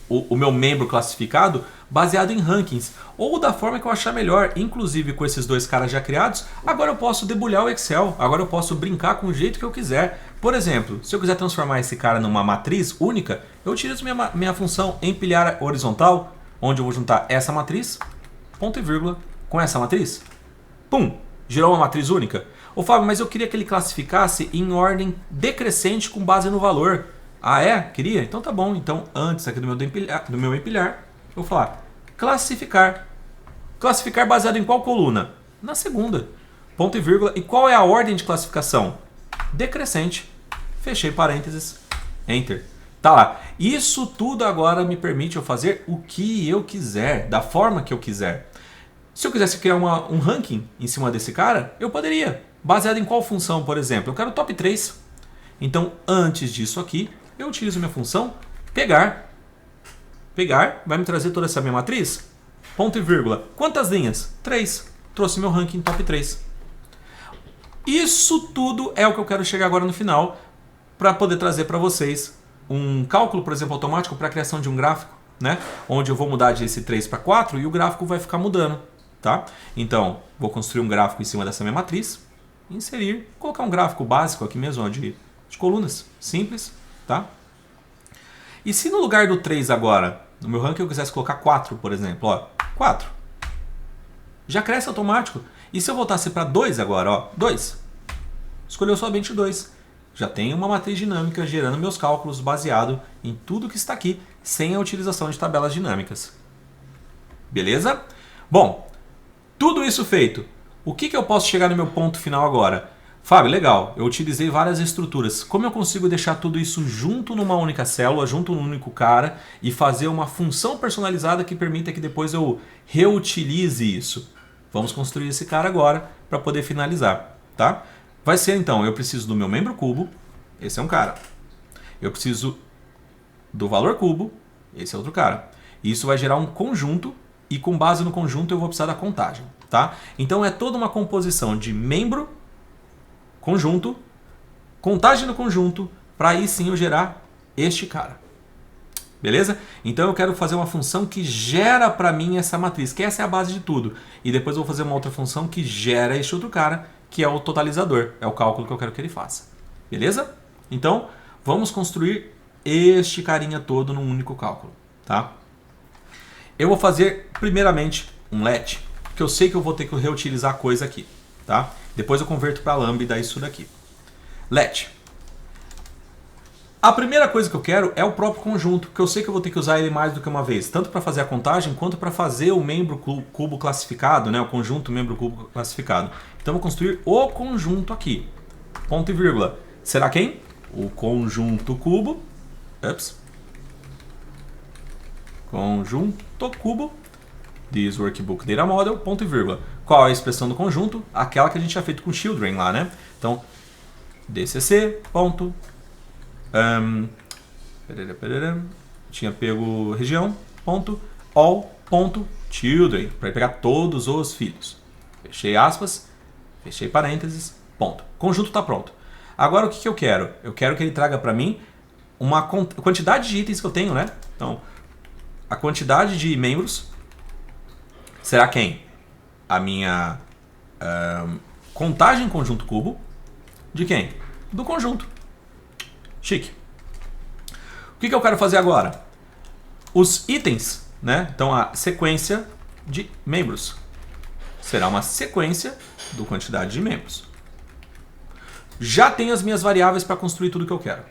Speaker 1: o meu membro classificado baseado em rankings, ou da forma que eu achar melhor, inclusive com esses dois caras já criados. Agora eu posso debulhar o Excel, agora eu posso brincar com o jeito que eu quiser. Por exemplo, se eu quiser transformar esse cara numa matriz única, eu utilizo minha função empilhar horizontal, onde eu vou juntar essa matriz, ponto e vírgula, com essa matriz. Pum! Gerou uma matriz única. Ô Fábio, mas eu queria que ele classificasse em ordem decrescente com base no valor. Ah, é? Queria? Então tá bom. Então, antes aqui do meu empilhar, eu vou falar classificar. Classificar baseado em qual coluna? Na segunda. Ponto e vírgula. E qual é a ordem de classificação? Decrescente. Fechei parênteses. Enter. Tá lá. Isso tudo agora me permite eu fazer o que eu quiser, da forma que eu quiser. Se eu quisesse criar um ranking em cima desse cara, eu poderia. Baseado em qual função, por exemplo? Eu quero top 3. Então, antes disso aqui, eu utilizo minha função pegar. Pegar vai me trazer toda essa minha matriz. Ponto e vírgula. Quantas linhas? 3. Trouxe meu ranking top 3. Isso tudo é o que eu quero chegar agora no final para poder trazer para vocês um cálculo, por exemplo, automático para a criação de um gráfico, né? Onde eu vou mudar de esse 3 para 4 e o gráfico vai ficar mudando, tá? Então, vou construir um gráfico em cima dessa minha matriz, inserir, colocar um gráfico básico aqui mesmo, ó, de colunas, simples. Tá? E se no lugar do 3 agora, no meu ranking eu quisesse colocar 4, por exemplo, ó, 4. Já cresce automático. E se eu voltasse para 2 agora, ó, 2. Escolheu somente 2. Já tem uma matriz dinâmica gerando meus cálculos baseado em tudo que está aqui, sem a utilização de tabelas dinâmicas. Beleza? Bom, tudo isso feito, o que eu posso chegar no meu ponto final agora? Fábio, legal, eu utilizei várias estruturas. Como eu consigo deixar tudo isso junto numa única célula, junto num único cara e fazer uma função personalizada que permita que depois eu reutilize isso? Vamos construir esse cara agora para poder finalizar, tá? Vai ser então, eu preciso do meu membro cubo, esse é um cara. Eu preciso do valor cubo, esse é outro cara. Isso vai gerar um conjunto e com base no conjunto eu vou precisar da contagem, tá? Então é toda uma composição de membro, conjunto, contagem no conjunto, para aí sim eu gerar este cara. Beleza? Então eu quero fazer uma função que gera para mim essa matriz, que essa é a base de tudo. E depois eu vou fazer uma outra função que gera este outro cara, que é o totalizador, é o cálculo que eu quero que ele faça. Beleza? Então, vamos construir este carinha todo num único cálculo, tá? Eu vou fazer primeiramente um let, que eu sei que eu vou ter que reutilizar a coisa aqui, tá? Depois eu converto para lambda isso daqui. Let. A primeira coisa que eu quero é o próprio conjunto, porque eu sei que eu vou ter que usar ele mais do que uma vez, tanto para fazer a contagem quanto para fazer o membro cubo classificado, né? O conjunto membro cubo classificado. Então eu vou construir o conjunto aqui. Ponto e vírgula. Será quem? O conjunto cubo. Ups. Conjunto cubo. This workbook data model. Ponto e vírgula. Qual é a expressão do conjunto? Aquela que a gente tinha feito com children lá, né? Então, DCC, ponto. Tinha pego região, ponto. All, ponto. Children. Para pegar todos os filhos. Fechei aspas. Fechei parênteses. Ponto. Conjunto está pronto. Agora o que eu quero? Eu quero que ele traga para mim uma quantidade de itens que eu tenho, né? Então, a quantidade de membros será quem? A minha contagem conjunto cubo de quem? Do conjunto. Chique. O que eu quero fazer agora? Os itens, né? Então a sequência de membros será uma sequência do quantidade de membros. Já tenho as minhas variáveis para construir tudo que eu quero.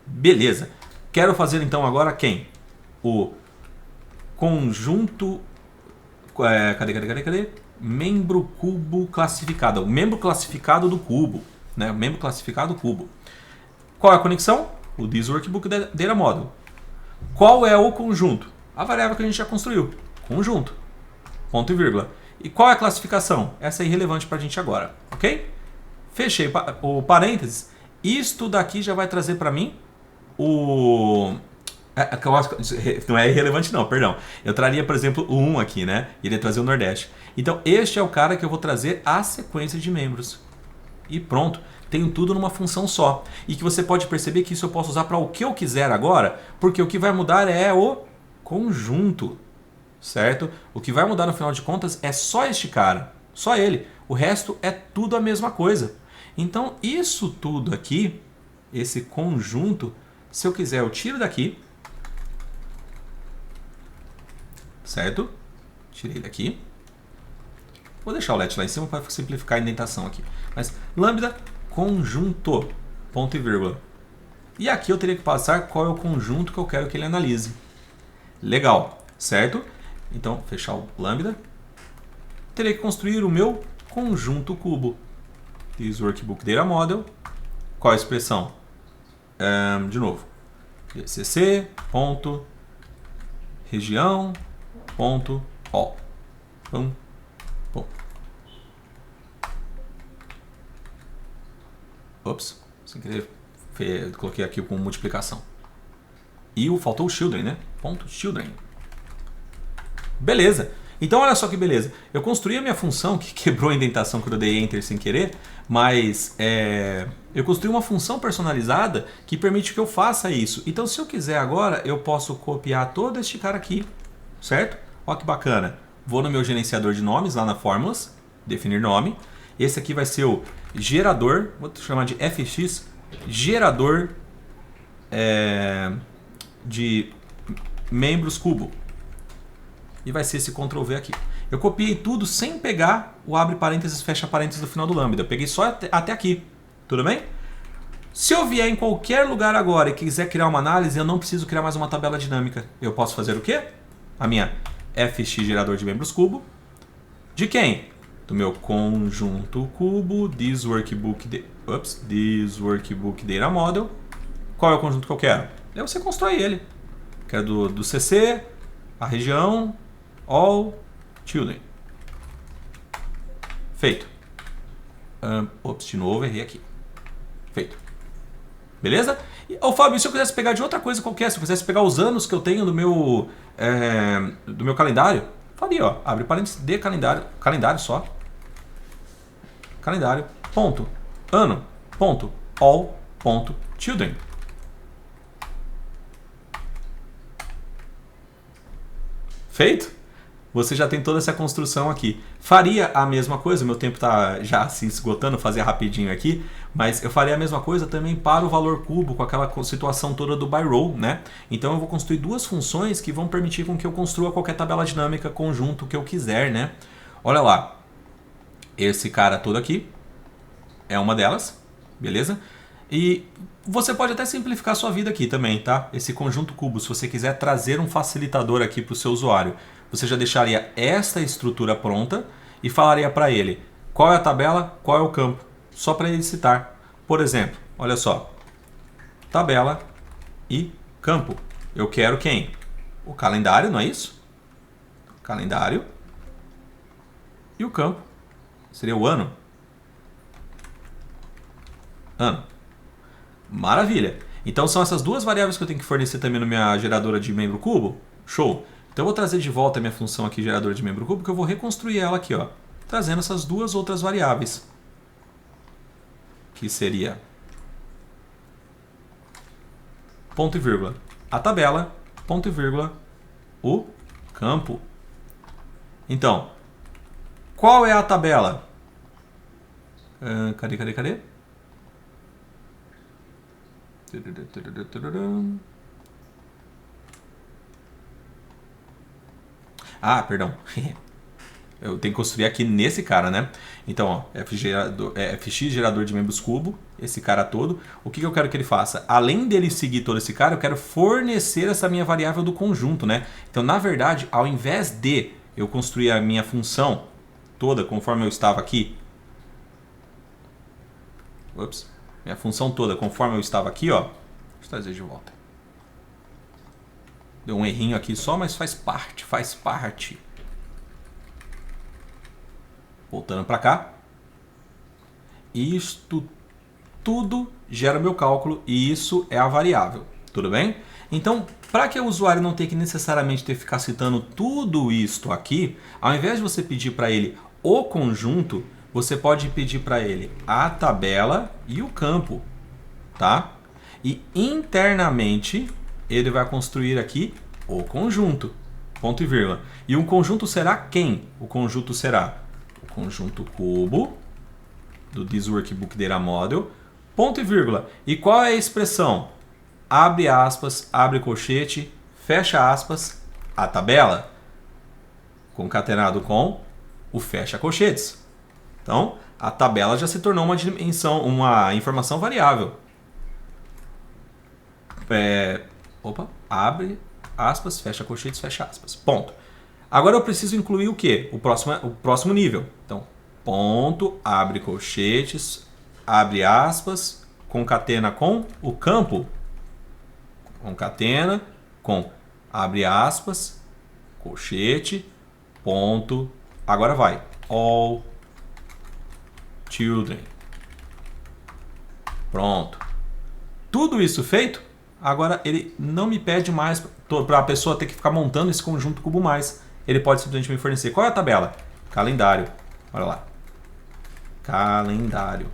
Speaker 1: Beleza. Quero fazer então agora quem? O conjunto... Cadê? Membro cubo classificado. O membro classificado do cubo. Né? O membro classificado do cubo. Qual é a conexão? O This Workbook Data Model. Qual é o conjunto? A variável que a gente já construiu. Conjunto. Ponto e vírgula. E qual é a classificação? Essa é irrelevante para a gente agora. Ok? Fechei o parênteses. Isto daqui já vai trazer para mim o... Não é irrelevante não, perdão. Eu traria, por exemplo, o 1 aqui, né? Ele ia trazer o Nordeste. Então, este é o cara que eu vou trazer a sequência de membros. E pronto. Tenho tudo numa função só. E que você pode perceber que isso eu posso usar para o que eu quiser agora, porque o que vai mudar é o conjunto. Certo? O que vai mudar no final de contas é só este cara. Só ele. O resto é tudo a mesma coisa. Então, isso tudo aqui, esse conjunto, se eu quiser, eu tiro daqui. Certo? Tirei daqui. Vou deixar o let lá em cima para simplificar a indentação aqui. Mas lambda conjunto, ponto e vírgula. E aqui eu teria que passar qual é o conjunto que eu quero que ele analise. Legal, certo? Então, fechar o lambda. Terei que construir o meu conjunto cubo. This Workbook Data Model. Qual a expressão? De novo. cc, ponto, região, ponto, all. Pum, pum. Ops, sem querer, coloquei aqui com multiplicação. E faltou o children, né? Ponto children. Beleza. Então olha só que beleza. Eu construí a minha função, que quebrou a indentação quando eu dei enter sem querer, mas eu construí uma função personalizada que permite que eu faça isso. Então se eu quiser agora, eu posso copiar todo este cara aqui, certo? Olha que bacana. Vou no meu gerenciador de nomes, lá na Fórmulas, definir nome. Esse aqui vai ser o gerador, vou chamar de fx, gerador de membros cubo. E vai ser esse Ctrl V aqui. Eu copiei tudo sem pegar o abre parênteses, fecha parênteses do final do lambda. Eu peguei só até aqui. Tudo bem? Se eu vier em qualquer lugar agora e quiser criar uma análise, eu não preciso criar mais uma tabela dinâmica. Eu posso fazer o quê? A minha fx gerador de membros cubo. De quem? Do meu conjunto cubo, This Workbook Data Model. Qual é o conjunto que eu quero? Aí você constrói ele. Quero do CC, a região, all, children. Feito. Ops, de novo, errei aqui. Feito. Beleza? Ô Fábio, se eu quisesse pegar de outra coisa qualquer, se eu quisesse pegar os anos que eu tenho do meu calendário, faria, ó, abre parênteses de calendário só. Calendário, ponto, ano, ponto, all, ponto, children. Feito? Você já tem toda essa construção aqui. Faria a mesma coisa, meu tempo está já se esgotando, fazer rapidinho aqui, mas eu faria a mesma coisa também para o valor cubo, com aquela situação toda do by row, né? Então eu vou construir duas funções que vão permitir com que eu construa qualquer tabela dinâmica conjunto que eu quiser, né? Olha lá, esse cara todo aqui é uma delas, beleza? E você pode até simplificar a sua vida aqui também, tá? Esse conjunto cubo, se você quiser trazer um facilitador aqui para o seu usuário, você já deixaria esta estrutura pronta e falaria para ele qual é a tabela, qual é o campo, só para ele citar. Por exemplo, olha só, tabela e campo. Eu quero quem? O calendário, não é isso? Calendário e o campo seria o ano. Ano. Maravilha. Então são essas duas variáveis que eu tenho que fornecer também na minha geradora de membro cubo. Show. Então eu vou trazer de volta a minha função aqui, gerador de membro cubo, que eu vou reconstruir ela aqui, ó, trazendo essas duas outras variáveis. Que seria ponto e vírgula, a tabela, ponto e vírgula, o campo. Então, qual é a tabela? Cadê? Ah, perdão. Eu tenho que construir aqui nesse cara, né? Então, ó, fx gerador de membros cubo, esse cara todo. O que eu quero que ele faça? Além dele seguir todo esse cara, eu quero fornecer essa minha variável do conjunto, né? Então, na verdade, ao invés de eu construir a minha função toda conforme eu estava aqui, minha função toda conforme eu estava aqui, ó, deixa eu trazer de volta. Deu um errinho aqui só, mas faz parte. Voltando para cá. Isto tudo gera meu cálculo e isso é a variável. Tudo bem? Então, para que o usuário não tenha que necessariamente ter que ficar citando tudo isto aqui, ao invés de você pedir para ele o conjunto, você pode pedir para ele a tabela e o campo, tá? E internamente ele vai construir aqui o conjunto, ponto e vírgula. E o conjunto será quem? O conjunto será o conjunto cubo do This Workbook Data Model, ponto e vírgula. E qual é a expressão? Abre aspas, abre colchete, fecha aspas, a tabela, concatenado com o fecha colchetes. Então, a tabela já se tornou uma informação variável. Abre aspas, fecha colchetes, fecha aspas. Ponto. Agora eu preciso incluir o quê? O próximo nível. Então, ponto, abre colchetes, abre aspas, concatena com o campo. Concatena com, abre aspas, colchete, ponto. Agora vai. All children. Pronto. Tudo isso feito, agora ele não me pede mais para a pessoa ter que ficar montando esse conjunto cubo mais. Ele pode simplesmente me fornecer. Qual é a tabela? Calendário. Olha lá. Calendário.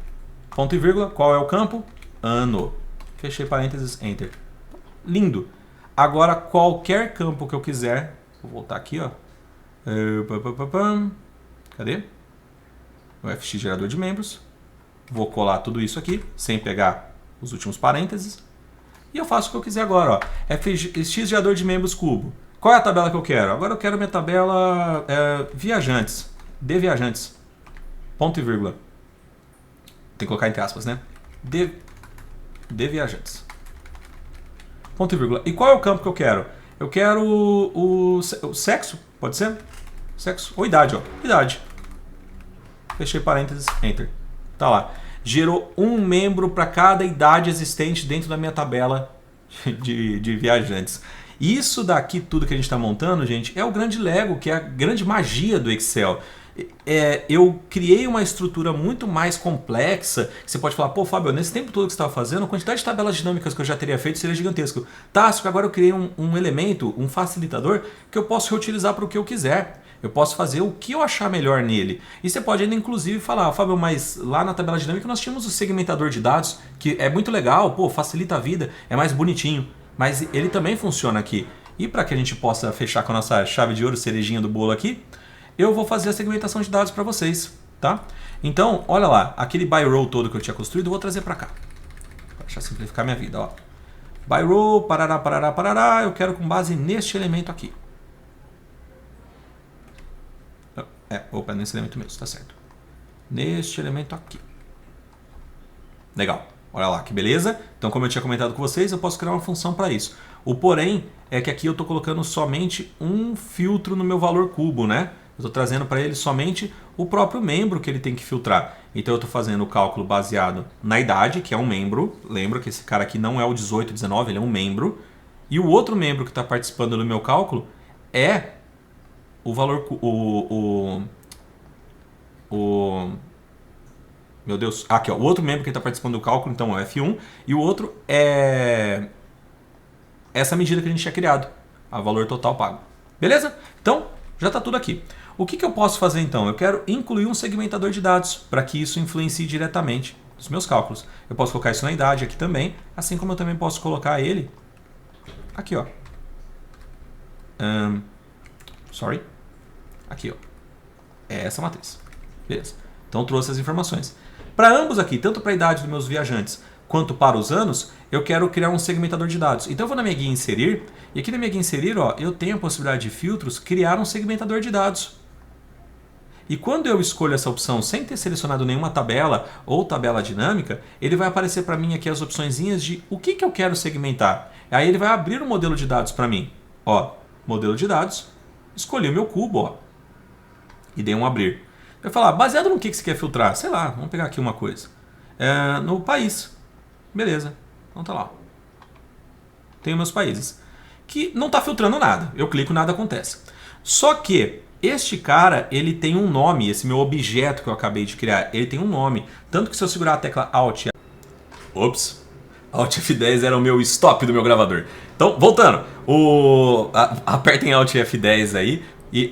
Speaker 1: Ponto e vírgula. Qual é o campo? Ano. Fechei parênteses, enter. Lindo. Agora qualquer campo que eu quiser, vou voltar aqui, ó. Cadê? O fx gerador de membros. Vou colar tudo isso aqui, sem pegar os últimos parênteses. E eu faço o que eu quiser agora, ó. Fx gerador de membros cubo. Qual é a tabela que eu quero? Agora eu quero minha tabela viajantes. De viajantes. Ponto e vírgula. Tem que colocar entre aspas, né? De viajantes. Ponto e vírgula. E qual é o campo que eu quero? Eu quero o sexo, pode ser? Sexo ou idade, ó. Idade. Fechei parênteses, enter. Tá lá. Gerou um membro para cada idade existente dentro da minha tabela de viajantes. Isso daqui, tudo que a gente está montando, gente, é o grande Lego, que é a grande magia do Excel. Eu criei uma estrutura muito mais complexa. Você pode falar, pô, Fábio, nesse tempo todo que você estava fazendo, a quantidade de tabelas dinâmicas que eu já teria feito seria gigantesco. Tá, só que agora eu criei um elemento, um facilitador, que eu posso reutilizar para o que eu quiser. Eu posso fazer o que eu achar melhor nele. E você pode ainda, inclusive, falar, Fábio, mas lá na tabela dinâmica nós tínhamos o segmentador de dados, que é muito legal, pô, facilita a vida, é mais bonitinho. Mas ele também funciona aqui. E para que a gente possa fechar com a nossa chave de ouro, cerejinha do bolo aqui, eu vou fazer a segmentação de dados para vocês, tá? Então, olha lá, aquele by row todo que eu tinha construído, eu vou trazer para cá. Para simplificar minha vida, ó. By row, parará, eu quero com base neste elemento aqui. Nesse elemento mesmo, tá certo. Neste elemento aqui. Legal. Olha lá, que beleza. Então, como eu tinha comentado com vocês, eu posso criar uma função para isso. O porém é que aqui eu estou colocando somente um filtro no meu valor cubo, né? Eu estou trazendo para ele somente o próprio membro que ele tem que filtrar. Então, eu estou fazendo o cálculo baseado na idade, que é um membro. Lembra que esse cara aqui não é o 18, 19, ele é um membro. E o outro membro que está participando do meu cálculo é o valor... Meu Deus, aqui ó, o outro membro que está participando do cálculo, então é o F1, e o outro é essa medida que a gente tinha criado, a valor total pago. Beleza? Então, já está tudo aqui. O que eu posso fazer então? Eu quero incluir um segmentador de dados para que isso influencie diretamente nos meus cálculos. Eu posso colocar isso na idade aqui também, assim como eu também posso colocar ele aqui, ó. Sorry. Aqui, ó. É essa matriz. Beleza. Então trouxe as informações. Para ambos aqui, tanto para a idade dos meus viajantes quanto para os anos, eu quero criar um segmentador de dados. Então eu vou na minha guia inserir, e aqui na minha guia inserir, ó, eu tenho a possibilidade de filtros, criar um segmentador de dados. E quando eu escolho essa opção sem ter selecionado nenhuma tabela ou tabela dinâmica, ele vai aparecer para mim aqui as opçõezinhas de o que eu quero segmentar. Aí ele vai abrir um modelo de dados para mim. Ó, modelo de dados, escolhi o meu cubo, ó, e dei um abrir. Eu vou falar, baseado no que você quer filtrar? Sei lá, vamos pegar aqui uma coisa. No país. Beleza, então tá lá. Tenho meus países. Que não está filtrando nada. Eu clico, nada acontece. Só que este cara, ele tem um nome, esse meu objeto que eu acabei de criar, ele tem um nome. Tanto que se eu segurar a tecla Alt... Ops! Alt F10 era o meu stop do meu gravador. Então, voltando. Apertem Alt F10 aí.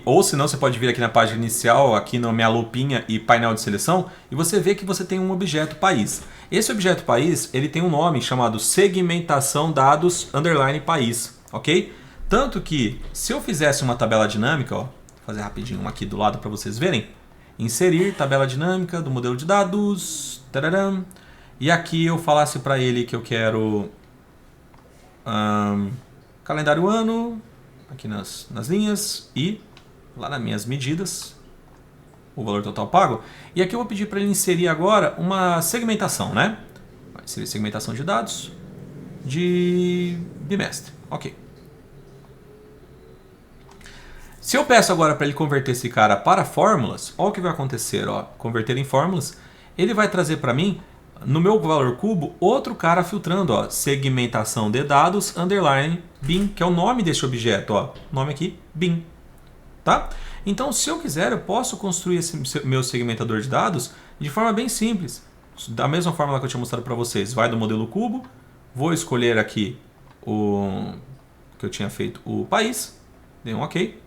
Speaker 1: Ou se não, você pode vir aqui na página inicial, aqui na minha lupinha e painel de seleção, e você vê que você tem um objeto país. Esse objeto país, ele tem um nome chamado segmentação dados underline país, ok? Tanto que, se eu fizesse uma tabela dinâmica, ó, vou fazer rapidinho uma aqui do lado para vocês verem, inserir tabela dinâmica do modelo de dados, tararam, e aqui eu falasse para ele que eu quero calendário ano, aqui nas linhas, e lá nas minhas medidas, o valor total pago. E aqui eu vou pedir para ele inserir agora uma segmentação, né? Vai inserir segmentação de dados de bimestre. Ok. Se eu peço agora para ele converter esse cara para fórmulas, olha o que vai acontecer. Ó, converter em fórmulas, ele vai trazer para mim, no meu valor cubo, outro cara filtrando. Ó, segmentação de dados, underline, bin, que é o nome desse objeto. Ó, nome aqui, bin. Tá? Então, se eu quiser, eu posso construir esse meu segmentador de dados de forma bem simples. Da mesma forma que eu tinha mostrado para vocês. Vai do modelo cubo, vou escolher aqui o que eu tinha feito, o país, dei um OK.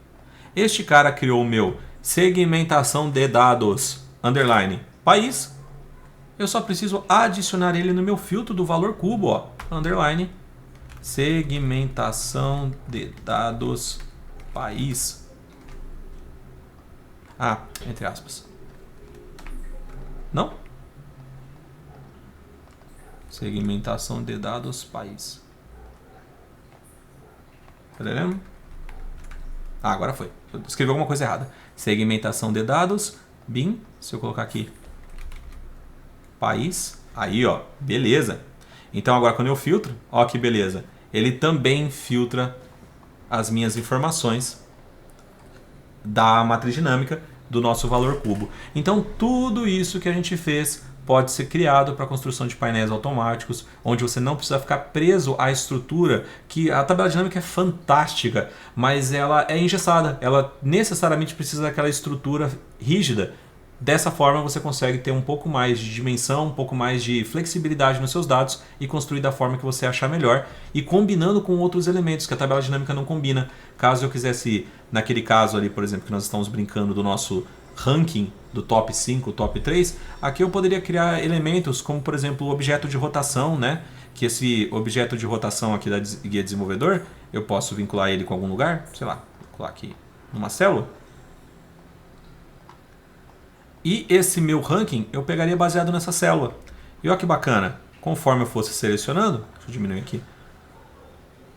Speaker 1: Este cara criou o meu segmentação de dados, underline, país. Eu só preciso adicionar ele no meu filtro do valor cubo, ó, underline, segmentação de dados, país. Entre aspas. Não? Segmentação de dados país. Agora foi. Eu escrevi alguma coisa errada. Segmentação de dados, bin. Se eu colocar aqui país, aí ó, beleza. Então agora quando eu filtro, ó que beleza. Ele também filtra as minhas informações da matriz dinâmica do nosso valor cubo. Então tudo isso que a gente fez pode ser criado para a construção de painéis automáticos, onde você não precisa ficar preso à estrutura, que a tabela dinâmica é fantástica, mas ela é engessada, ela necessariamente precisa daquela estrutura rígida. Dessa forma você consegue ter um pouco mais de dimensão, um pouco mais de flexibilidade nos seus dados e construir da forma que você achar melhor e combinando com outros elementos que a tabela dinâmica não combina. Caso eu quisesse, naquele caso ali, por exemplo, que nós estamos brincando do nosso ranking do top 5, top 3, aqui eu poderia criar elementos como, por exemplo, o objeto de rotação, né? Que esse objeto de rotação aqui da guia desenvolvedor, eu posso vincular ele com algum lugar, sei lá, vincular aqui numa célula. E esse meu ranking eu pegaria baseado nessa célula. E olha que bacana, conforme eu fosse selecionando, deixa eu diminuir aqui,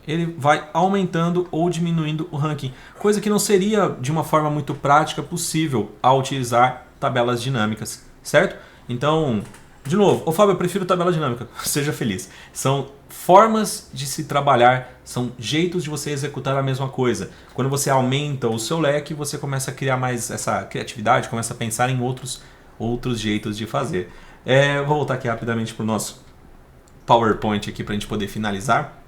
Speaker 1: ele vai aumentando ou diminuindo o ranking. Coisa que não seria de uma forma muito prática possível ao utilizar tabelas dinâmicas, certo? Então, de novo, Fábio, eu prefiro tabela dinâmica, seja feliz. São formas de se trabalhar, são jeitos de você executar a mesma coisa. Quando você aumenta o seu leque, você começa a criar mais essa criatividade, começa a pensar em outros jeitos de fazer. Vou voltar aqui rapidamente para o nosso PowerPoint aqui para a gente poder finalizar.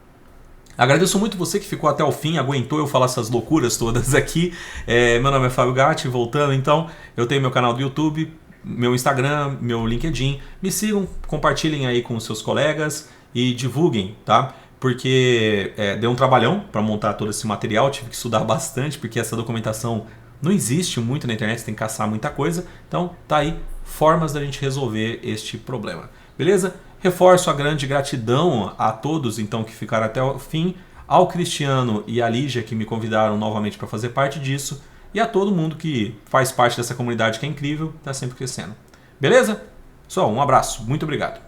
Speaker 1: Agradeço muito você que ficou até o fim, aguentou eu falar essas loucuras todas aqui. Meu nome é Fábio Gatti, voltando então, eu tenho meu canal do YouTube, meu Instagram, meu LinkedIn. Me sigam, compartilhem aí com os seus colegas e divulguem, tá? Porque deu um trabalhão para montar todo esse material, tive que estudar bastante, porque essa documentação não existe muito na internet, você tem que caçar muita coisa. Então, tá aí formas da gente resolver este problema. Beleza? Reforço a grande gratidão a todos então que ficaram até o fim. ao Cristiano e à Lígia que me convidaram novamente para fazer parte disso, e a todo mundo que faz parte dessa comunidade que é incrível, está sempre crescendo. Beleza? Só um abraço, muito obrigado.